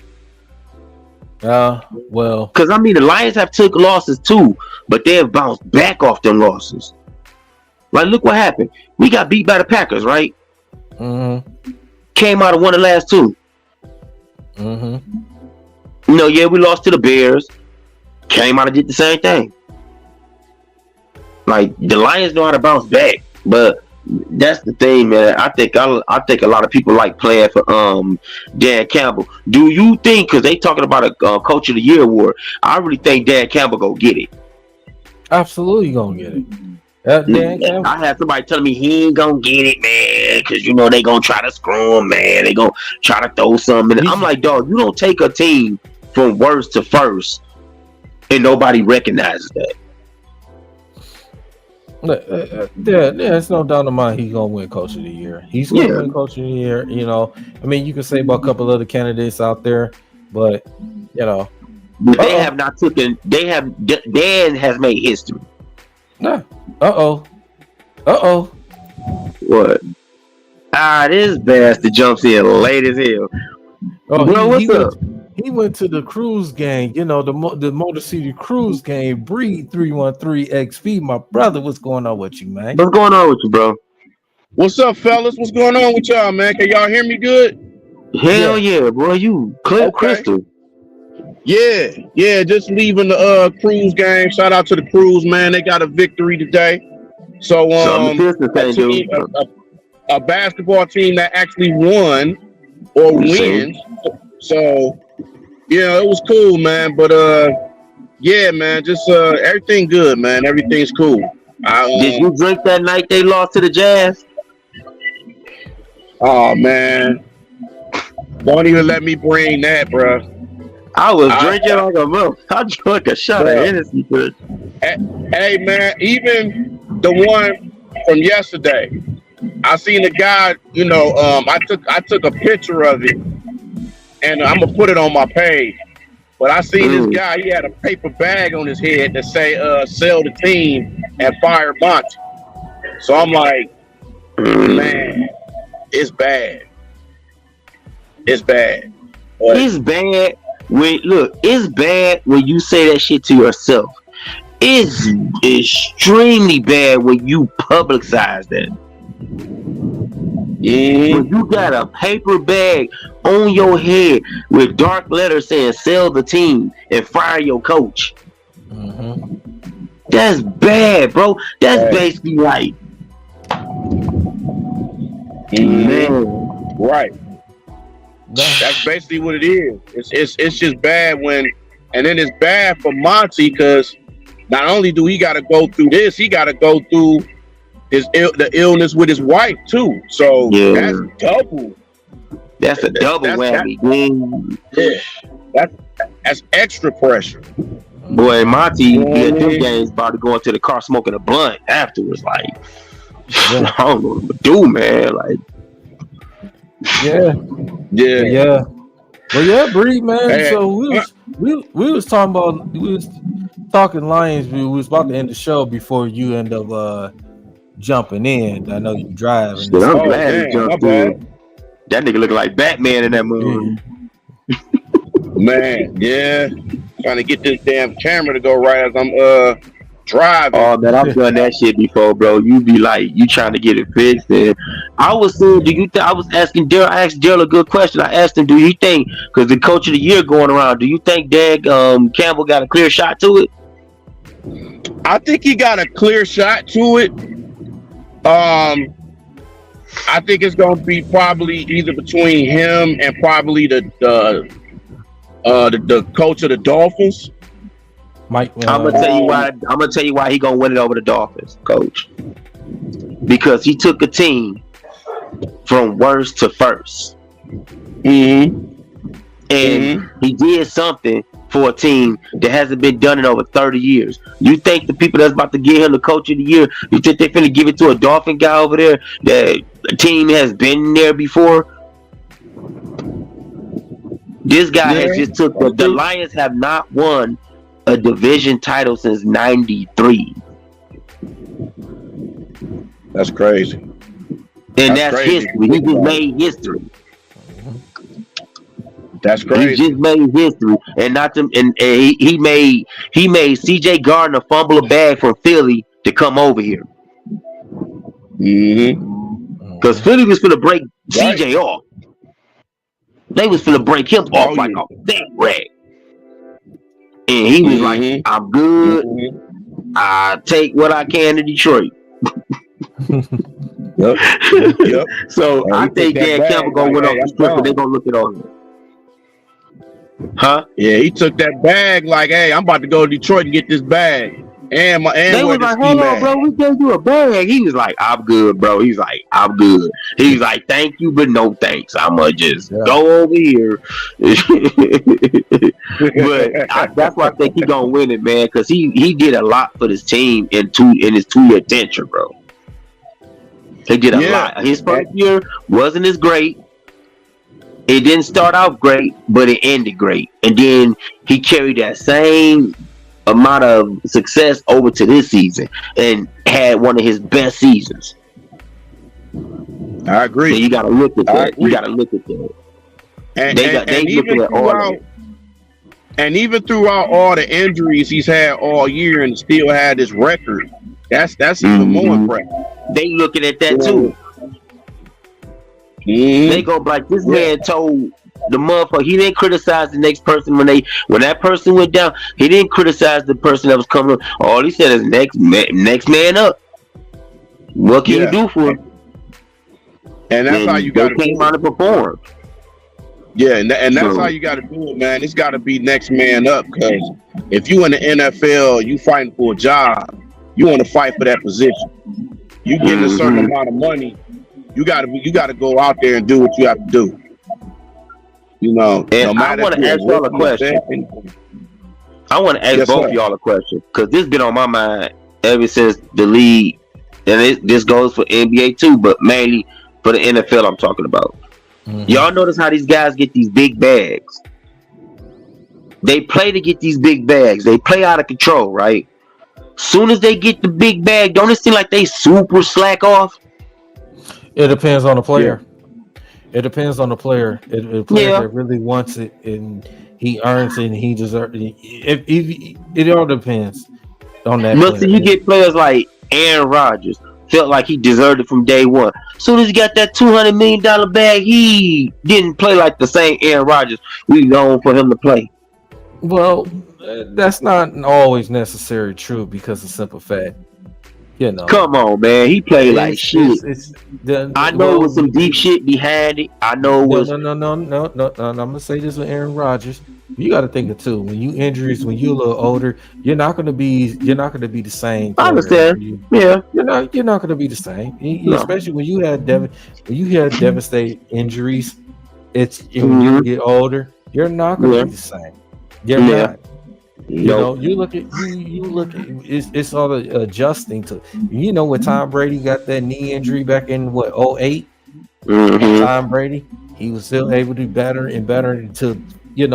Well, because the Lions have took losses too, but they have bounced back off them losses. Like, look what happened. We got beat by the Packers, right? Mm-hmm. Came out of one of the last two. Mm-hmm. We lost to the Bears. Came out and did the same thing. Like, the Lions know how to bounce back, but that's the thing, man. I think a lot of people like playing for Dan Campbell. Do you think, because they talking about a Coach of the Year award, I really think Dan Campbell gonna get it. Absolutely gonna get it. Dan Campbell. I had somebody telling me he ain't gonna get it, man, because they gonna try to screw him, man. They gonna try to throw something in. I'm like, dog, you don't take a team from worst to first and nobody recognizes that. It's no doubt in my mind he's gonna win Coach of the Year. He's gonna win Coach of the Year. You can say about a couple other candidates out there, but But they have not taken. Dan has made history. Nah. What? This bastard jumps in late as hell. Bro, what's up? He went to the cruise game, the Motor City cruise game. D313XP, my brother. What's going on with you, man? What's going on with you, bro? What's up, fellas? What's going on with y'all, man? Can y'all hear me good? Hell yeah, bro. You clear crystal. Yeah. Just leaving the cruise game. Shout out to the cruise, man. They got a victory today. So a basketball team that actually won or wins. So, it was cool, man. But yeah, man, just everything good, man. Everything's cool. Did you drink that night they lost to the Jazz? Oh man, don't even let me bring that, bro. I was drinking like a milk. I drank a shot of Hennessy. Hey man, even the one from yesterday, I seen the guy. I took a picture of it, and I'm gonna put it on my page. But I seen this guy. He had a paper bag on his head that say "Sell the team" and "Fire Monty." So I'm like, man, it's bad. It's bad. But it's bad. It's bad when you say that shit to yourself. It's extremely bad when you publicize that. When you got a paper bag on your head with dark letters saying "Sell the team" and "Fire your coach." That's bad, bro. That's basically like, man, right. That's basically what it is. It's just bad and then it's bad for Monty because not only do he got to go through this, he got to go through the illness with his wife too. So that's double. That's a double whammy. That's extra pressure. Boy, Monty at them games about to go into the car smoking a blunt afterwards. Like, I don't know what to do, man. Like, yeah. Well, yeah, Bree, man. Hey, so we was talking Lions. We was about to end the show before you end up jumping in. I know you drive. I'm glad he jumped in. That nigga looking like Batman in that movie. Man, trying to get this damn camera to go right as I'm driving. Oh man, I've done that shit before, bro. You be like, you trying to get it fixed. And I was saying, I was asking Daryl. I asked Daryl a good question. I asked him, do you think, because the coach of the year going around, do you think Dag Campbell got a clear shot to it? I think he got a clear shot to it. I think it's gonna be probably either between him and probably the coach of the Dolphins. Mike, I'm gonna tell you why. I'm gonna tell you why he gonna win it over the Dolphins, coach. Because he took a team from worst to first, and he did something for a team that hasn't been done in over 30 years. You think the people that's about to give him the coach of the year, you think they're finna give it to a Dolphin guy over there that a team has been there before? This guy has just took the Lions have not won a division title since '93. That's crazy. And that's crazy. History. He just made history. That's crazy. He just made history, and not them. And he made C.J. Gardner fumble a bag from Philly to come over here. Because Philly was gonna break C.J. off. They was gonna break him off like a big rag. And he was like, "I'm good. I take what I can to Detroit." Yep. So I think Dan Campbell gonna win off the strip, but they gonna look it over. Huh? Yeah, he took that bag like, "Hey, I'm about to go to Detroit and get this bag." They was like, "Hold on, bro, we gave you a bag." He was like, "I'm good, bro." He's like, "I'm good." He was like, "Thank you, but no thanks. I'ma just go over here." But that's why I think he gonna win it, man, because he did a lot for this team in his 2-year tenure, bro. He did a lot. His first year wasn't as great. It didn't start out great, but it ended great. And then he carried that same amount of success over to this season and had one of his best seasons. I agree. So you got to look at that. You got to look at that. And even throughout all the injuries he's had all year and still had this record, that's even more impressive. They looking at that too. They go like, this man told the motherfucker, he didn't criticize the next person when that person went down. He didn't criticize the person that was coming up. All he said is next man up. What can you do for him? And that's how you got to came out and performed. Yeah, and that's how you got to do it, man. It's got to be next man up, because if you in the NFL, you fighting for a job, you want to fight for that position. You getting a certain amount of money, you got to go out there and do what you have to do. You know, and no I want to ask y'all a question. I want to ask both of y'all a question, because this been on my mind ever since the league, and this goes for NBA too, but mainly for the NFL I'm talking about. Y'all notice how these guys get these big bags? They play to get these big bags. They play out of control, right? Soon as they get the big bag, don't it seem like they super slack off? It depends on the player. It depends on the player. The player that really wants it and he earns it and he deserves it. It all depends on that. Look, you get players like Aaron Rodgers. Felt like he deserved it from day one. Soon as he got that $200 million bag, he didn't play like the same Aaron Rodgers we known for him to play. Well, that's not always necessarily true because of simple fact. You know, come on, man. He played like shit. I know it was some deep shit behind it. I know it was. No. I'm gonna say this with Aaron Rodgers. You got to think it too. When you injuries, when you're a little older, you're not gonna be the same. I understand. You're not gonna be the same. Especially when you had devastating injuries. When you get older, you're not gonna be the same. You're not. You know, you look at it's all adjusting to. You know, when Tom Brady got that knee injury back in 2008, Tom Brady, he was still able to do better and better until he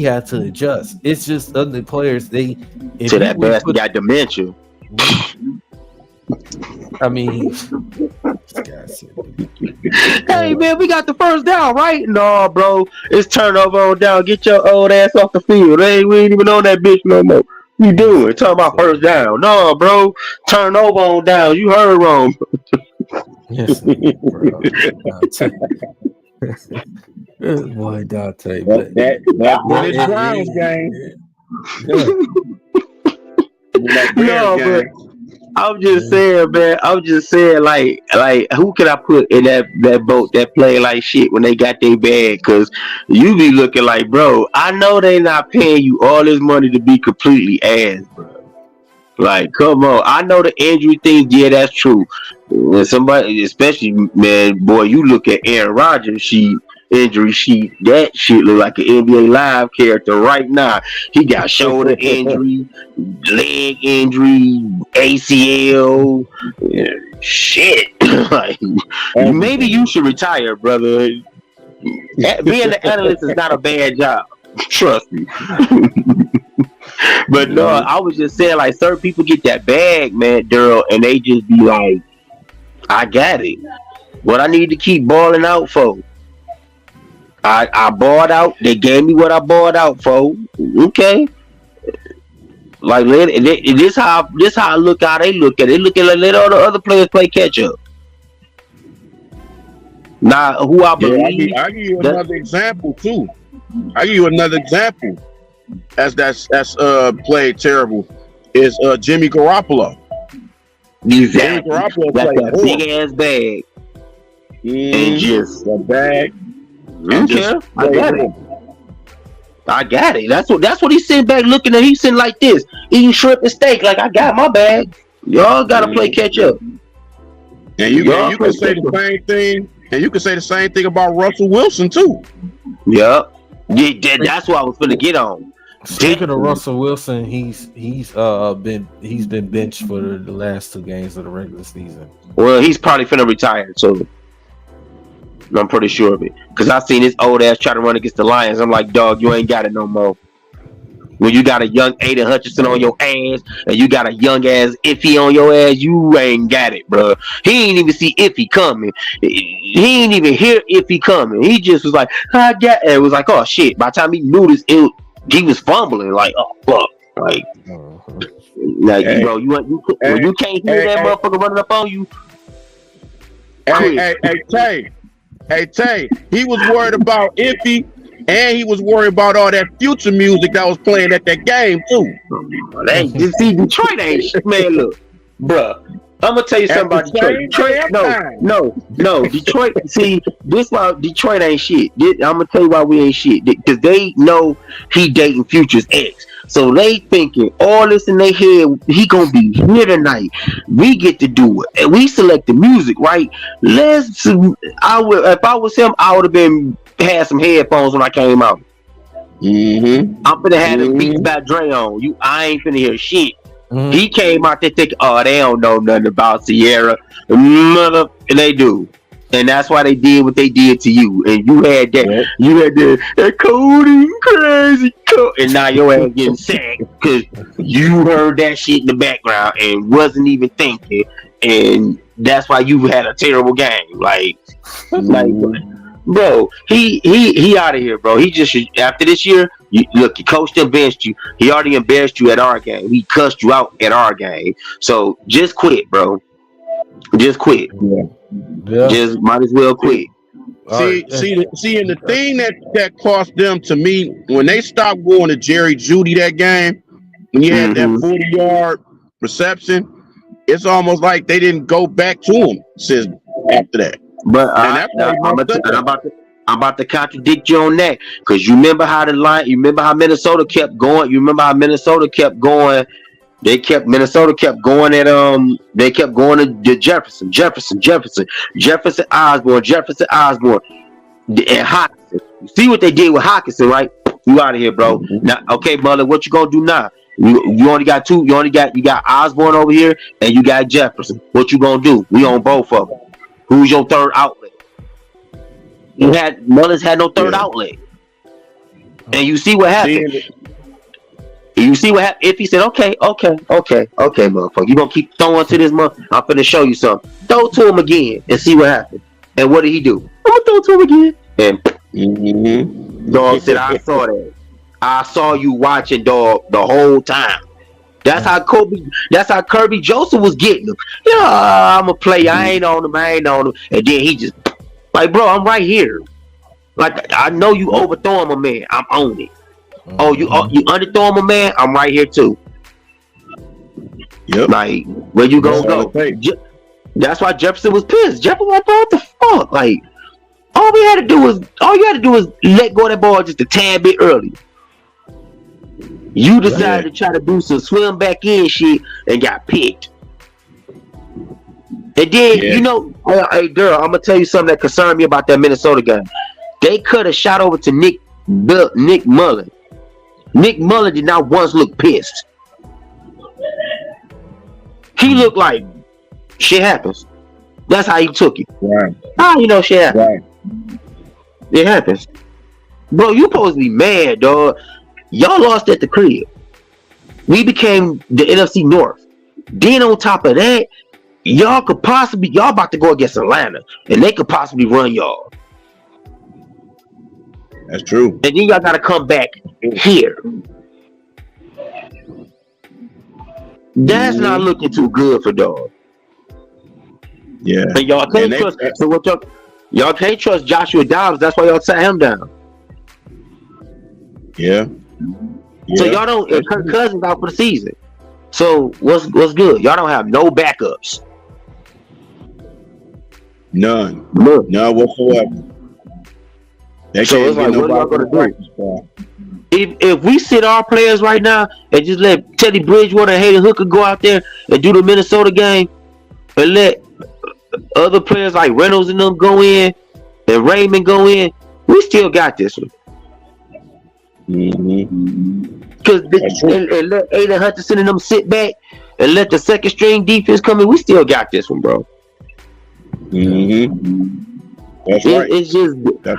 had to adjust. It's just other players got dementia. I mean, hey man, we got the first down, right? No, bro, it's turnover on down. Get your old ass off the field. Hey, we ain't even on that bitch no more. You doing? Talking about first down? No, bro, turnover on down. You heard wrong. Yes, bro. Boy, Dante, that Browns game. No, but I'm just saying, man. I'm just saying, like, who can I put in that boat that play like shit when they got their bag? Because you be looking like, bro, I know they not paying you all this money to be completely ass, bro. Like, come on. I know the injury thing. Yeah, that's true. When somebody, especially, man, boy, you look at Aaron Rodgers, injury sheet, that shit look like an NBA Live character right now. He got shoulder injury, leg injury, ACL, shit. Like, maybe you should retire, brother. Being an analyst is not a bad job. Trust me. But no, I was just saying, like, certain people get that bag, man, Daryl, and they just be like, I got it. What I need to keep balling out for. I bought out. They gave me what I bought out for. Okay, like this how I look how they look at it. They look at it, let all the other players play catch up. Now, who I believe? I give you another example too. I give you another example. That's played terrible is Jimmy Garoppolo. Exactly. Jimmy Garoppolo got played that big ass bag and just the bag. Okay, I got it. That's what he's sitting back looking at. He's sitting like this, eating shrimp and steak. Like, I got my bag. Y'all gotta play catch up. And you can say the same thing. And you can say the same thing about Russell Wilson too. Yep. Yeah, that's what I was gonna get on. Speaking of Russell Wilson, he's been benched for the last 2 games of the regular season. Well, he's probably finna retire, so I'm pretty sure of it. Because I seen this old ass try to run against the Lions. I'm like, dog, you ain't got it no more. When you got a young Aiden Hutchinson on your ass and you got a young ass Iffy on your ass, you ain't got it, bro. He ain't even see Iffy coming. He ain't even hear Iffy coming. He just was like, I got it. It was like, oh shit. By the time he knew this, he was fumbling. Like, oh fuck. Like, hey, bro, you can't hear that motherfucker running up on you. Hey, Tay, he was worried about Iffy, and he was worried about all that future music that was playing at that game too. You see, Detroit ain't shit, man. Look, bruh, I'm gonna tell you At something about the Detroit. same Detroit, damn no. Detroit. See, this why Detroit ain't shit. I'm gonna tell you why we ain't shit. Because they know he dating Future's ex, so they thinking all this in their head. He gonna be here tonight. We get to do it, and we select the music, right? I would, if I was him, I would have been had some headphones when I came out. Mm-hmm. I'm finna have the Beats by Dre on. I ain't finna hear shit. Mhm. He came out there thinking, oh, they don't know nothing about Sierra. And they do. And that's why they did what they did to you. And you had that, Yep. you had that coding crazy code. And now your ass getting sacked because you heard that shit in the background and wasn't even thinking. And that's why you had a terrible game. Like, bro, he out of here, bro. He just, after this year, you coached and benched you. He already embarrassed you at our game. He cussed you out at our game. So just quit, bro. Just quit. Yeah. Just might as well quit. See, and the thing that cost them to me when they stopped going to Jerry Judy that game, when you had that 40-yard reception, it's almost like they didn't go back to him since after that. But And that's I'm about to contradict you on that, because you remember how Minnesota kept going. You remember how Minnesota kept going. Minnesota kept going at they kept going to Jefferson, Osborne, and Hawkinson. You see what they did with Hawkinson, right? You out of here, bro. Now, okay, Mullen, what you gonna do now? You only got two. You got Osborne over here, and you got Jefferson. What you gonna do? We on both of them. Who's your third outlet? Mullins had no third outlet, and you see what happened. You see what happened? If he said, okay, motherfucker, you gonna keep throwing to this month? I'm finna show you something. Throw to him again and see what happened. And what did he do? I'm gonna throw to him again. And dog said, I saw that. I saw you watching, dog, the whole time. That's how Kirby Joseph was getting him. Yeah, I'm a player. I ain't on him. And then he just like, bro, I'm right here. Like, I know you overthrow him, a man. I'm on it. Oh, you underthrow him, a man. I'm right here too. Yep. Like, where you gonna go? That's why Jefferson was pissed. Jefferson was like, bro, what the fuck? Like, all you had to do is let go of that ball just a tad bit early. You decided to try to do some swim back in shit and got picked. And then, hey girl, I'm gonna tell you something that concerned me about that Minnesota game. They could have shot over to Nick Mullen. Nick Mullen did not once look pissed. He looked like shit happens. That's how he took it. Right. Shit happens. Right. It happens. Bro, you supposed to be mad, dog. Y'all lost at the crib. We became the NFC North. Then on top of that, y'all about to go against Atlanta, and they could possibly run y'all. That's true. And then y'all gotta come back here. That's not looking too good for dog. Yeah. And y'all can't trust. So what y'all can't trust Joshua Dobbs. That's why y'all sat him down. Yeah. So y'all don't. Kirk Cousins out for the season. So what's good? Y'all don't have no backups. None whatsoever. So it's like, what are y'all gonna do? If we sit our players right now and just let Teddy Bridgewater and Hayden Hooker go out there and do the Minnesota game, and let other players like Reynolds and them go in and Raymond go in, we still got this one. Because and let Aiden Hutchinson and them sit back and let the second string defense come in, we still got this one, bro. That's right. It's just that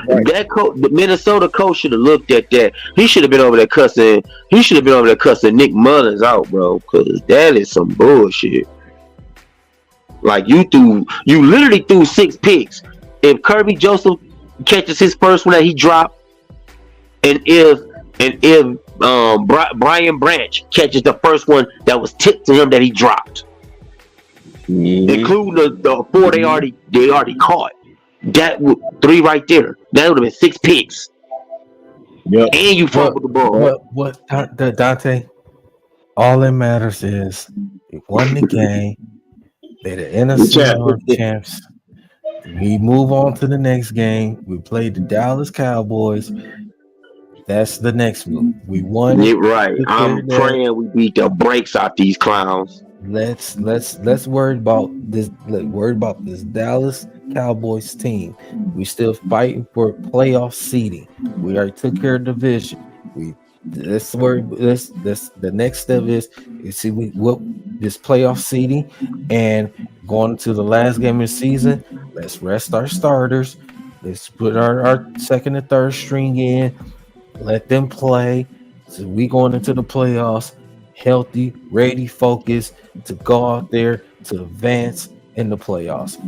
the Minnesota coach should have looked at that. He should have been over there cussing. He should have been over there cussing Nick Mullins out, bro, because that is some bullshit. Like, you literally threw 6 picks. If Kirby Joseph catches his first one that he dropped, and if Brian Branch catches the first one that was tipped to him that he dropped, including the 4 they already caught, that 3 right there, that would have been 6 picks. Yep. And you fumbled the ball. What Dante? All that matters is we won the game. They're the NFC North Champs. We move on to the next game. We play the Dallas Cowboys. That's the next move. We won. You're right. I'm praying we beat the brakes off these clowns. Let's worry about this. Worry about this Dallas Cowboys team. We still fighting for playoff seeding. We already took care of the division. Let's worry. This the next step is see what this playoff seeding and going to the last game of the season. Let's rest our starters. Let's put our second and third string in. Let them play. So we going into the playoffs healthy, ready, focused to go out there to advance in the playoffs.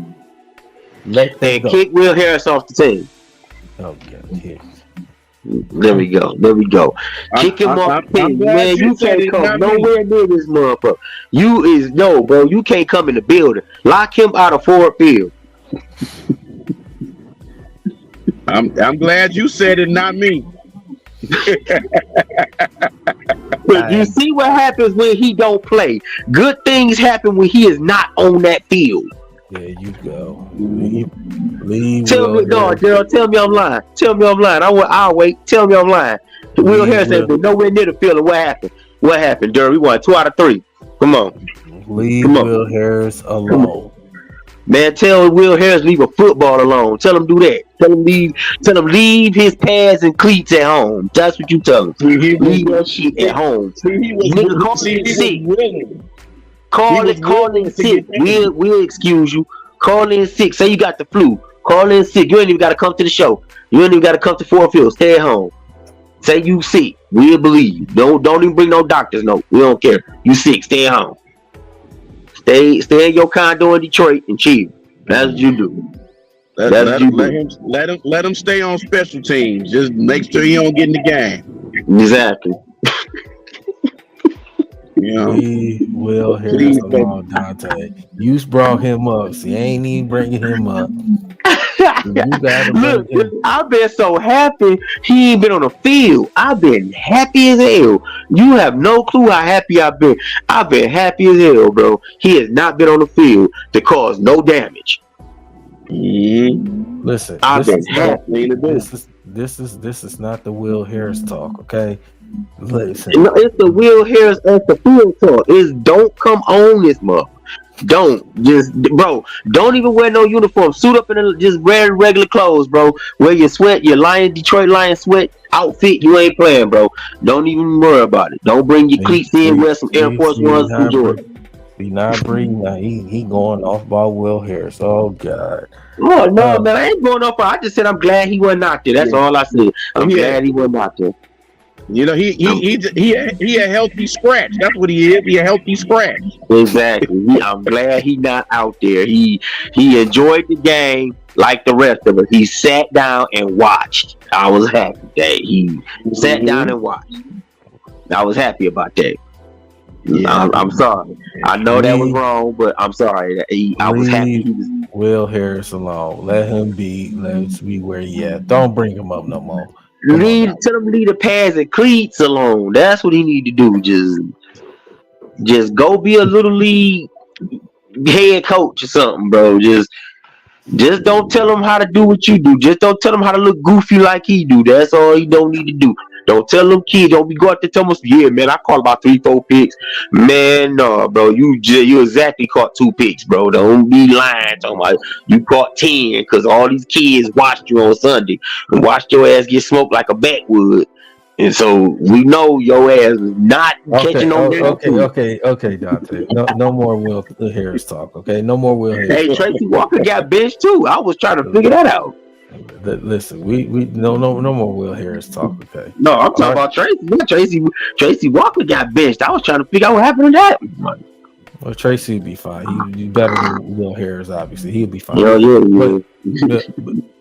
Let them go. Kick Will Harris off the team. Okay. There we go. Kick him off the team. Man, you can't come nowhere near this motherfucker. Bro. You can't come in the building. Lock him out of Ford Field. I'm glad you said it, not me. But you see what happens when he don't play. Good things happen when he is not on that field. There you go. Leave tell me, no, Gerald. Tell me I'm lying. I'll wait. Tell me I'm lying. Will Harris has been nowhere near the field. What happened? What happened, Durr? We won 2 out of 3. Come on. Leave Will Harris alone. Man, tell Will Harris leave a football alone. Tell him do that. Tell him leave his pads and cleats at home. That's what you tell him. Leave that shit at home. Call in sick. We'll excuse you. Call in sick. Say you got the flu. Call in sick. You ain't even got to come to the show. You ain't even got to come to Ford Field. Stay at home. Say you sick. We'll believe you. Don't even bring no doctors. No, we don't care. You sick. Stay at home. Stay in your condo in Detroit and chill. That's what you do. Let him stay on special teams. Just make sure he don't get in the game. Exactly. Will Harris along, Dante. You brought him up. See, ain't even bringing him up. Look, I've been so happy he ain't been on the field. I've been happy as hell. You have no clue how happy I've been. I've been happy as hell, bro. He has not been on the field to cause no damage. Listen, I've been happy. This is not the Will Harris talk, okay? Listen, it's the Will Harris at the field talk. It's don't come on this month. Don't even wear no uniform. Suit up in just wear regular clothes, bro. Wear your sweat, your Detroit Lion sweat outfit. You ain't playing, bro. Don't even worry about it. Don't bring your cleats in. Wear some Air Force Ones from Jordan. He not breathing. He going off by Will Harris. Oh God. Oh no, man! I ain't going off. I just said I'm glad he wasn't out there. That's all I said. I'm glad he wasn't out there. You know, he a healthy scratch. That's what he is. He a healthy scratch. Exactly. I'm glad he not out there. He enjoyed the game like the rest of us. He sat down and watched. I was happy that he sat down and watched. I was happy about that. Yeah. I'm sorry. I know that was wrong, but I'm sorry. I was happy. Will Harris alone. Let him be. Let's be where he at. Don't bring him up no more. Tell him leave the pads and cleats alone. That's what he need to do. Just go be a little league head coach or something, bro. Just don't tell him how to do what you do. Just don't tell him how to look goofy like he do. That's all he don't need to do. Don't tell them kids. Don't be go out there tell them, yeah, man, I caught about 3-4 picks. Man, no, bro, you exactly caught 2 picks, bro. Don't be lying. Talking about you caught 10 because all these kids watched you on Sunday and watched your ass get smoked like a backwood. And so we know your ass is not catching on there. Okay, Dante. No more Will Harris talk. Okay, no more Will Harris. Hey, Tracy Walker got benched too. I was trying to figure that out. Listen, we no more Will Harris talk. Okay. No, I'm talking about Tracy. Tracy Walker got benched. I was trying to figure out what happened to that. Well, Tracy would be fine. He'd better than Will Harris. Obviously, he'll be fine. Yeah.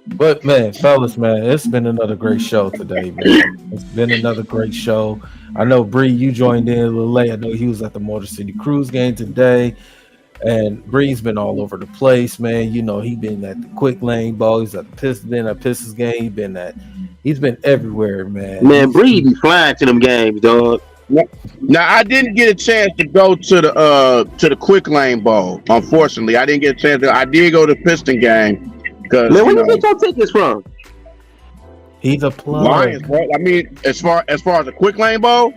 But man, fellas, man, it's been another great show today, man. It's been another great show. I know Bree, you joined in a little late. I know he was at the Motor City Cruise game today. And Bree's been all over the place, man. You know, he been at the Quick Lane Ball. He's at the Pistons game. He's been everywhere, man. Man, Bree be flying to them games, dog. Now I didn't get a chance to go to the Quick Lane Bowl. Unfortunately, I didn't get a chance. I did go to the Piston game because Man, where you get your tickets from? He's a plug. Lions, bro. I mean, as far as the Quick Lane Bowl.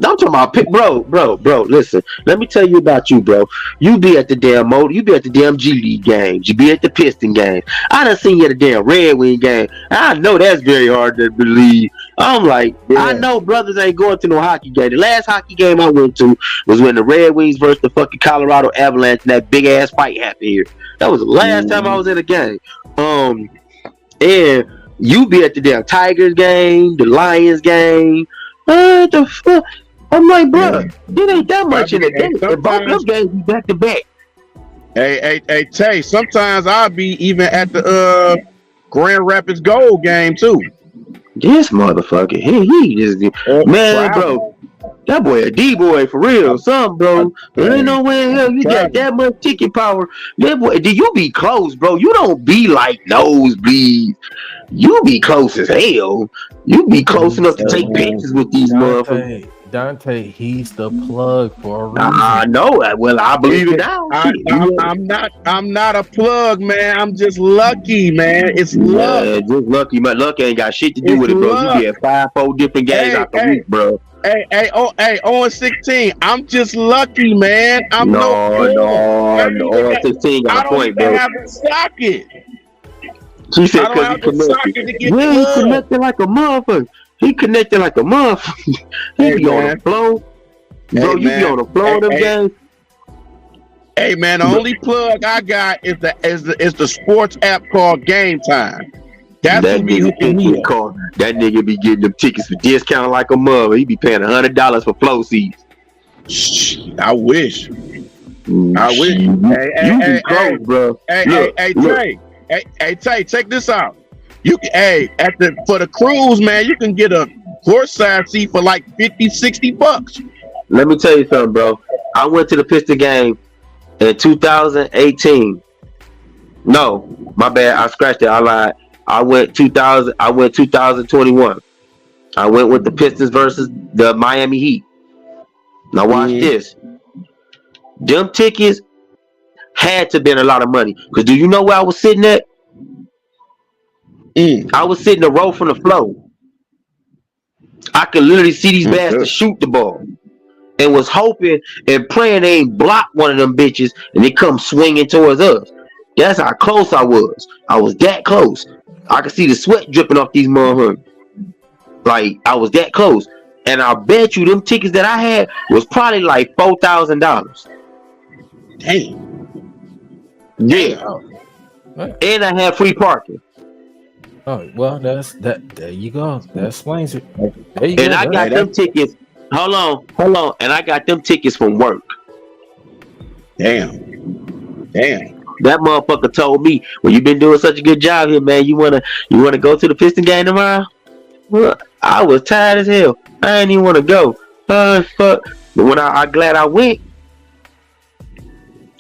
I'm talking about bro. Listen, let me tell you about you, bro. You be at the damn you be at the damn G League games. You be at the Piston game. I done seen you at the damn Red Wing game. I know that's very hard to believe. I'm like, yeah. I know brothers ain't going to no hockey game. The last hockey game I went to was when the Red Wings versus the fucking Colorado Avalanche and that big ass fight happened here. That was the last time I was in a game. And you be at the damn Tigers game, the Lions game. The fuck? I'm like, bro, it ain't that much in the game. Both those games be back to back. Hey, Tay, sometimes I'll be even at the Grand Rapids Gold game too. This motherfucker, he just man, bro. That boy a D-boy for real, something, bro. There ain't no way in hell you got that much ticket power. That boy, do you be close, bro? You don't be like nosebleeds. You be close as hell. You be close enough to take pictures with these motherfuckers. Dante, he's the plug for a reason. I know. Well, I believe it now. I'm not a plug, man. I'm just lucky, man. It's luck. Yeah, just lucky. My luck ain't got shit to do with it, bro. You get 5-4 different games out the week, bro. Hey, 0-16. I'm just lucky, man. I'm no. 0-16 got a point, bro. I don't have a socket. She said because he connected. Yeah, he connected like a motherfucker. He connected like a motherfucker. He be on the floor. Bro, you be on the floor of them games. Hey man, the only plug I got is the sports app called Game Time. That's what be hooking me up. That nigga be getting them tickets for discount like a mother. He be paying $100 for flow seats. I wish. Hey, close, bro. Hey, Trey. Hey, Tay, check this out. You can, for the cruise, man, you can get a courtside seat for like $50-$60. Let me tell you something, bro. I went to the Piston game in 2018. No, my bad. I scratched it. I lied. I went 2021. I went with the Pistons versus the Miami Heat. Now watch this. Them tickets had to been a lot of money. Because do you know where I was sitting at? I was sitting a row from the floor. I could literally see these bastards shoot the ball. And was hoping and praying they ain't block one of them bitches and they come swinging towards us. That's how close I was. I was that close. I could see the sweat dripping off these motherfuckers. Like, I was that close. And I bet you them tickets that I had was probably like $4,000. Damn. Yeah. And I had free parking. Oh, well, there you go. That explains it. There you go. I got them tickets. Hold on. And I got them tickets from work. Damn. That motherfucker told me, well, you've been doing such a good job here, man. You wanna go to the Piston game tomorrow? Well, I was tired as hell. I didn't even want to go. Fuck. But when I glad I went.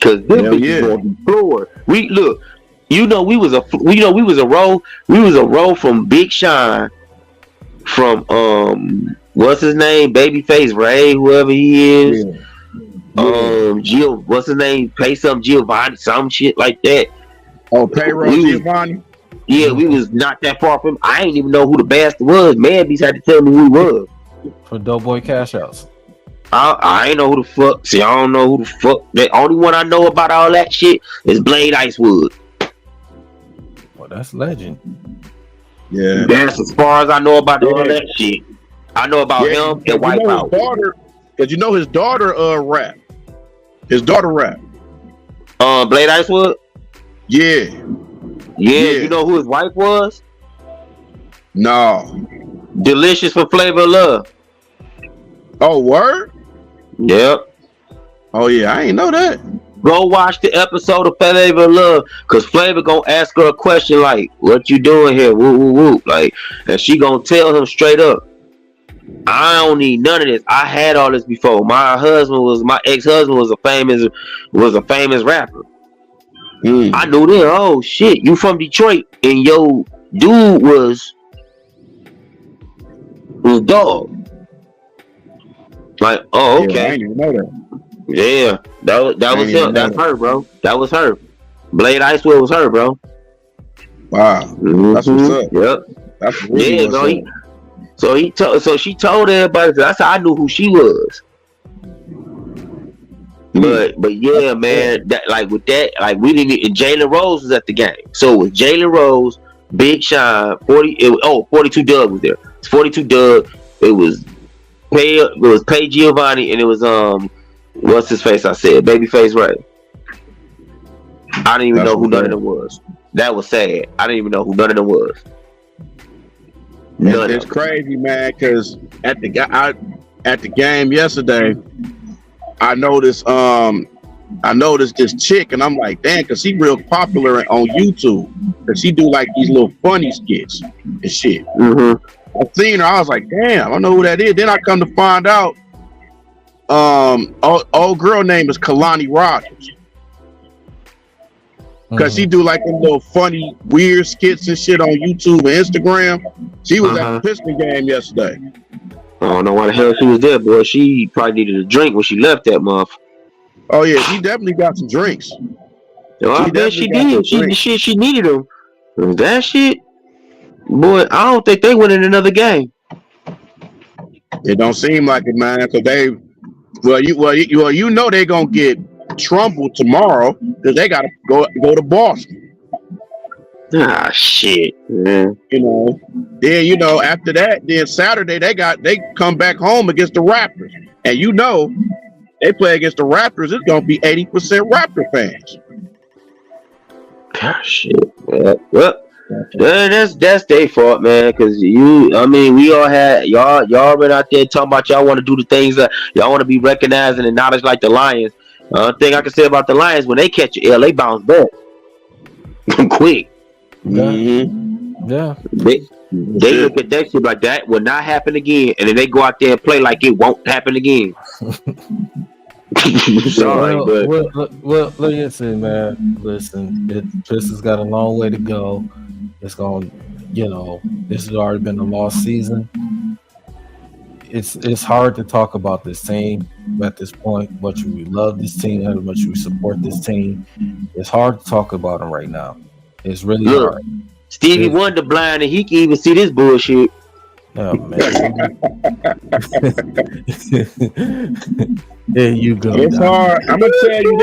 Cause them bitches on the floor. We was a row from Big Sean, from what's his name, Babyface Ray, whoever he is. Jill, what's his name? Pay some Giovanni, some shit like that. Oh, Payroll Giovanni. Yeah, we was not that far from. I ain't even know who the bastard was. Man, he's had to tell me who he was. From Doughboy Cash Outs. I ain't know who the fuck. See, I don't know who the fuck. The only one I know about all that shit is Blade Icewood. Well, that's legend. Yeah, that's as far as I know about all that shit. I know about him and Wipeout. Because you know his daughter rap. His daughter rap. Blade Icewood? Yeah. You know who his wife was? No. Delicious for Flavor of Love. Oh, word? Yep. Oh yeah, I ain't know that. Go watch the episode of Flavor of Love, cause Flavor gonna ask her a question like, "What you doing here?" Woo woo woo. Like, and she gonna tell him straight up, "I don't need none of this. I had all this before. My ex-husband was a famous rapper. I knew then. Oh shit, you from Detroit, and yo dude was dog." Like, oh, Yeah, I okay. didn't even know that. Yeah, that was him. That's her, bro. That was her. Blade Icewood was her, bro. Wow, that's what's up. Yep. That's really Yeah, bro. So she told everybody. That's how I knew who she was. But yeah, man. That with that, we didn't. Jalen Rose was at the game. So it was Jalen Rose, Big Sean, 42 Doug was there. It's 42 Doug. It was Pay Giovanni, and it was what's his face? I said Babyface Ray. I didn't even know who none of them was. That was sad. I didn't even know who none of them was. It's crazy, man. Because at the game yesterday, I noticed this chick, and I'm like, damn, because she real popular on YouTube. Because she do like these little funny skits and shit. Mm-hmm. I seen her. I was like, damn, I know who that is. Then I come to find out, old girl name is Kalani Rogers. Because she do like them little funny, weird skits and shit on YouTube and Instagram. She was at the Piston game yesterday. I don't know why the hell she was there, boy. She probably needed a drink when she left that month. Oh yeah, she definitely got some drinks. Yo, I bet she did. She needed them. That shit, boy. I don't think they win in another game. It don't seem like it, man. Cause they, you know they gonna get Trumbull tomorrow because they gotta go to Boston. Ah, shit, man. Then after that, then Saturday they come back home against the Raptors, and they play against the Raptors. It's gonna be 80% Raptor fans. Ah, shit. Well, that's their fault, man. Because we all had y'all been out there talking about y'all want to do the things that y'all want to be recognized and acknowledged like the Lions. Thing I can say about the Lions, when they catch an L, they bounce back quick. Yeah. They look at that shit like that will not happen again, and then they go out there and play like it won't happen again. Sorry, well, listen, man. Listen, Pistons got a long way to go. It's going, this has already been a lost season. It's hard to talk about this team at this point. Much we love this team, how much we support this team. It's hard to talk about them right now. It's really hard. Stevie Wonder blind, and he can even see this bullshit. Oh man! There you go. It's hard. I'm gonna tell you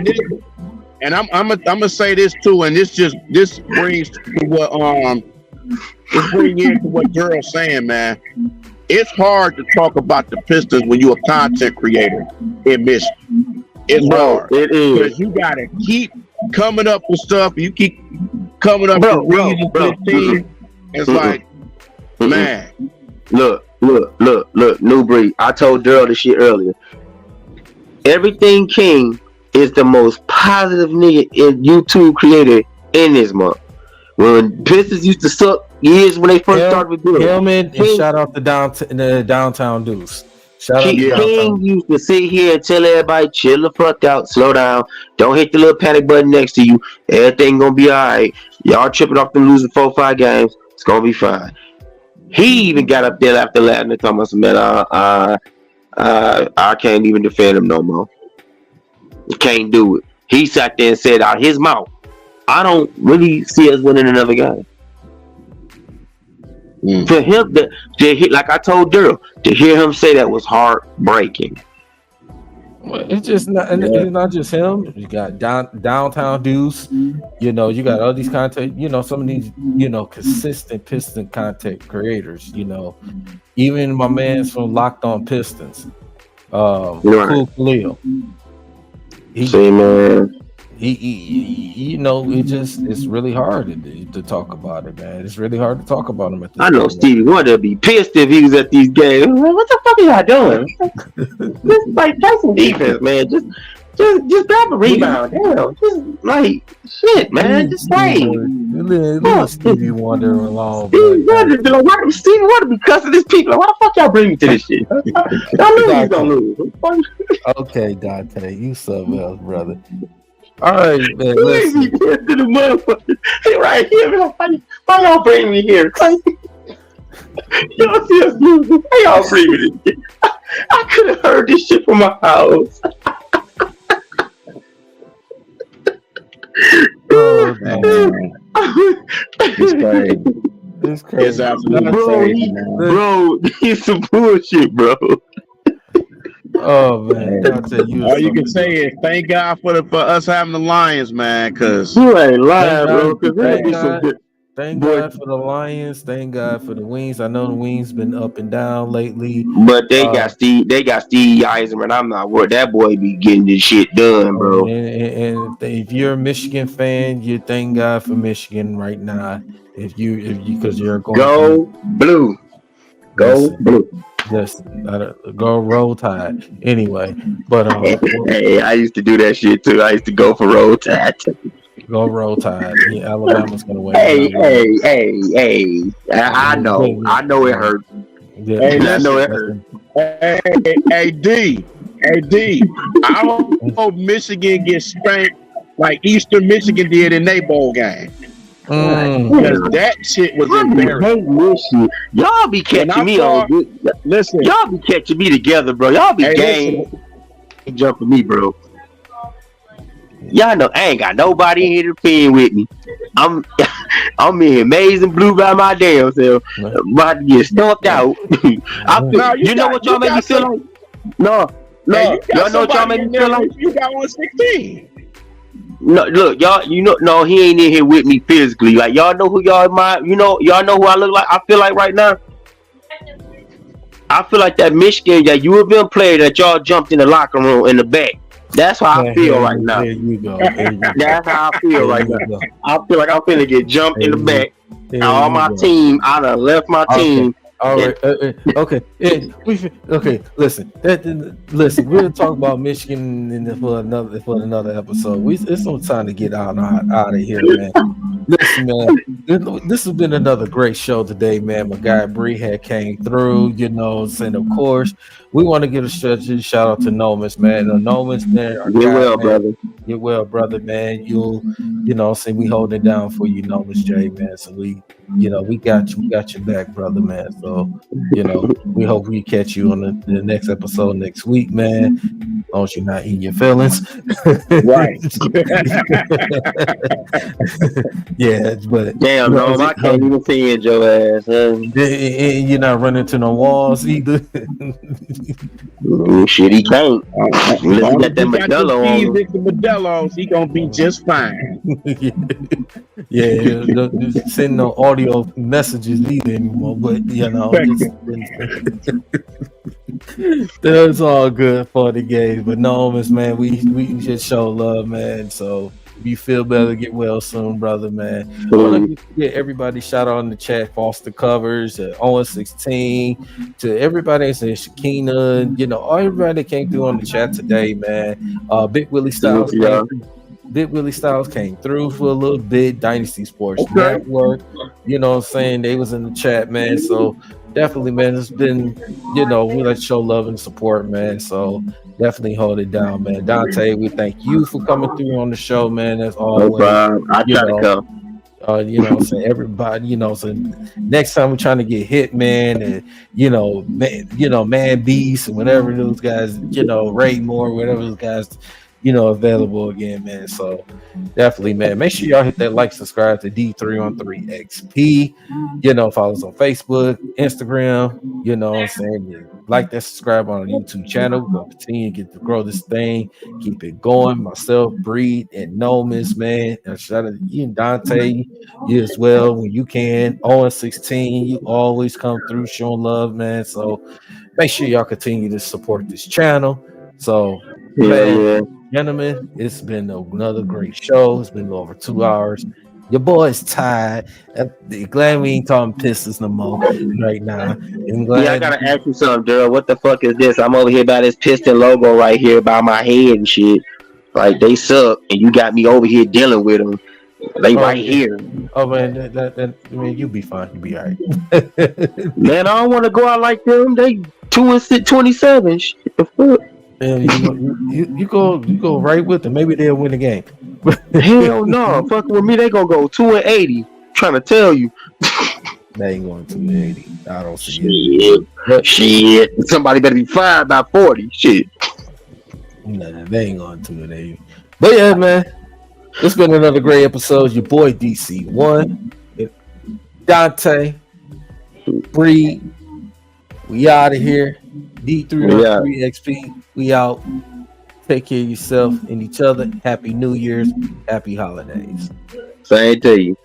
this, and I'm gonna say this too, and this brings to what Gerald's saying, man. It's hard to talk about the Pistons when you're a content creator in Michigan. It's hard. It is. Because you gotta keep coming up with stuff. You keep coming up with reasons for the team. It's like, man. Look, New Breed. I told Daryl this shit earlier. Everything King is the most positive nigga in YouTube creator in this month. When Pistons used to suck years when they first started with him and shout out the downtown dudes. King used to sit here and tell everybody, chill the fuck out, slow down, don't hit the little panic button next to you. Everything gonna be alright. Y'all tripping off them losing 4-5 games. It's gonna be fine. He even got up there after laughing and talking about some man. I can't even defend him no more. Can't do it. He sat there and said out his mouth, I don't really see us winning another game. For him to hear, like I told Daryl, to hear him say that was heartbreaking. Well, it's just not. It's not just him. You got downtown dudes. You got all these content. Some of these. Consistent Piston content creators. Even my man's from Locked On Pistons. Cool Khalil. Man. It's really hard to talk about it, man. It's really hard to talk about him at this I know Stevie Wonder would be pissed if he was at these games. What the fuck are y'all doing? Just play some defense, man. Just grab a rebound. Damn. Just shit, man. Just play. Little Stevie Wonder along. Stevie Wonder be cussing these people. Why the fuck y'all bring me to this shit? Y'all knew he's gonna lose. Okay, Dante, you something else, brother. All right, man. Listen. He right here, man. Why y'all bring me here? Y'all see us losing. Why y'all bring me this shit? I could have heard this shit from my house. Oh, man. It's crazy. It's crazy. It's absolutely Bro, crazy, man. bro, he's some bullshit, bro. Oh man, Dante, All you can say is thank God for us having the Lions, man, because You ain't lying, bro. Cause Thank be some God. good. Thank Boy. God for the Lions. Thank God for the Wings. I know the Wings been up and down lately. But they got Steve Eisman. I'm not worried. That boy be getting this shit done, bro. And if you're a Michigan fan, you thank God for Michigan right now. If you because you're going Go blue. Go blue. Just go Roll Tide. Anyway, but Hey, I used to do that shit too. I used to go for Roll Tide. go Roll Tide. Yeah, Alabama's gonna win. Hey. I know it hurts. Yeah, Hey, I know it hurts. Hey, D. I hope Michigan gets spanked like Eastern Michigan did in their bowl game. Because that shit was embarrassing. Y'all be catching me on good. Listen, Y'all be catching me together, bro. Y'all be game jumping me, bro. Y'all know I ain't got nobody in here to defend with me. I'm in maize and blue by my damn self. About to get stumped out. You know what y'all make me feel like? No. Y'all know what y'all make me feel like? You got 116. No, look, y'all. No, he ain't in here with me physically. Like y'all know who y'all y'all know who I look like. I feel like right now. I feel like that Michigan, that U of M player that y'all jumped in the locker room in the back. That's how I feel right now. There you go. That's how I feel right now. I feel like I'm finna get jumped in the back. All my team, I done left my team. All right. Okay. Listen. Listen. We'll talk about Michigan for another episode. It's no time to get out of here, man. Listen, man. This has been another great show today, man. My guy Bree had came through, and of course, we want to give a shout out to Nomus, man. Nomus, man. Get well, brother. Get well, brother, man. Say we hold it down for you, Nomus J, man. So we got your back, brother, man. So, we hope we catch you on the next episode next week, man. As long as you're not in your feelings. Right. Yeah, but damn, no, I can't even see it, your ass. You're not running to no walls either. Shit, he can't. Listen, got that Modelo on him. The Modelo's, he gonna be just fine. Send no audio messages either anymore, but that's all good for the game. But no, man, we just show love, man. So if you feel better, get well soon, brother, man. I want to get everybody shout out in the chat. Foster Covers, Owen 16, to everybody that said Shakina, everybody that came through on the chat today, man. Big Willie Styles. Big Willie Styles came through for a little bit. Dynasty Sports Network, what I'm saying? They was in the chat, man. So definitely, man, it's been, we like to show love and support, man. So definitely hold it down, man. Dante, we thank you for coming through on the show, man. As always. No problem. I try to come. So everybody, so next time we're trying to get Hitman and Man Beast and whatever those guys, Ray Moore, whatever those guys, available again, man. So definitely, man, make sure y'all hit that like, subscribe to D313XP. Follow us on Facebook, Instagram. Like that, subscribe on our YouTube channel. We're gonna continue to grow this thing, keep it going. Myself, Breed, and Nomus, man. And shout out to you and Dante, you as well when you can. Owen 16, you always come through showing love, man. So make sure y'all continue to support this channel. So gentlemen, it's been another great show. It's been over 2 hours. Your boy's tired. Glad we ain't talking Pistons no more right now. I gotta ask you something, Daryl. What the fuck is this? I'm over here by this Piston logo right here by my head and shit. Like, they suck, and you got me over here dealing with them. They right here. Oh man, you'll be fine. You'll be all right. Man, I don't want to go out like them. They 2-27. Shit, the fuck. And you go right with them. Maybe they'll win the game. Hell no, fucking with me, they gonna go 2-80. Trying to tell you. They ain't going to 80. I don't see it. Shit. Somebody better be fired by 40. Shit. Nah, they ain't going to 80. But yeah, man, it's been another great episode. Your boy DC1, Dante, Bree. We out of here. D313XP. We out. Take care of yourself and each other. Happy New Year's. Happy holidays. Same to you.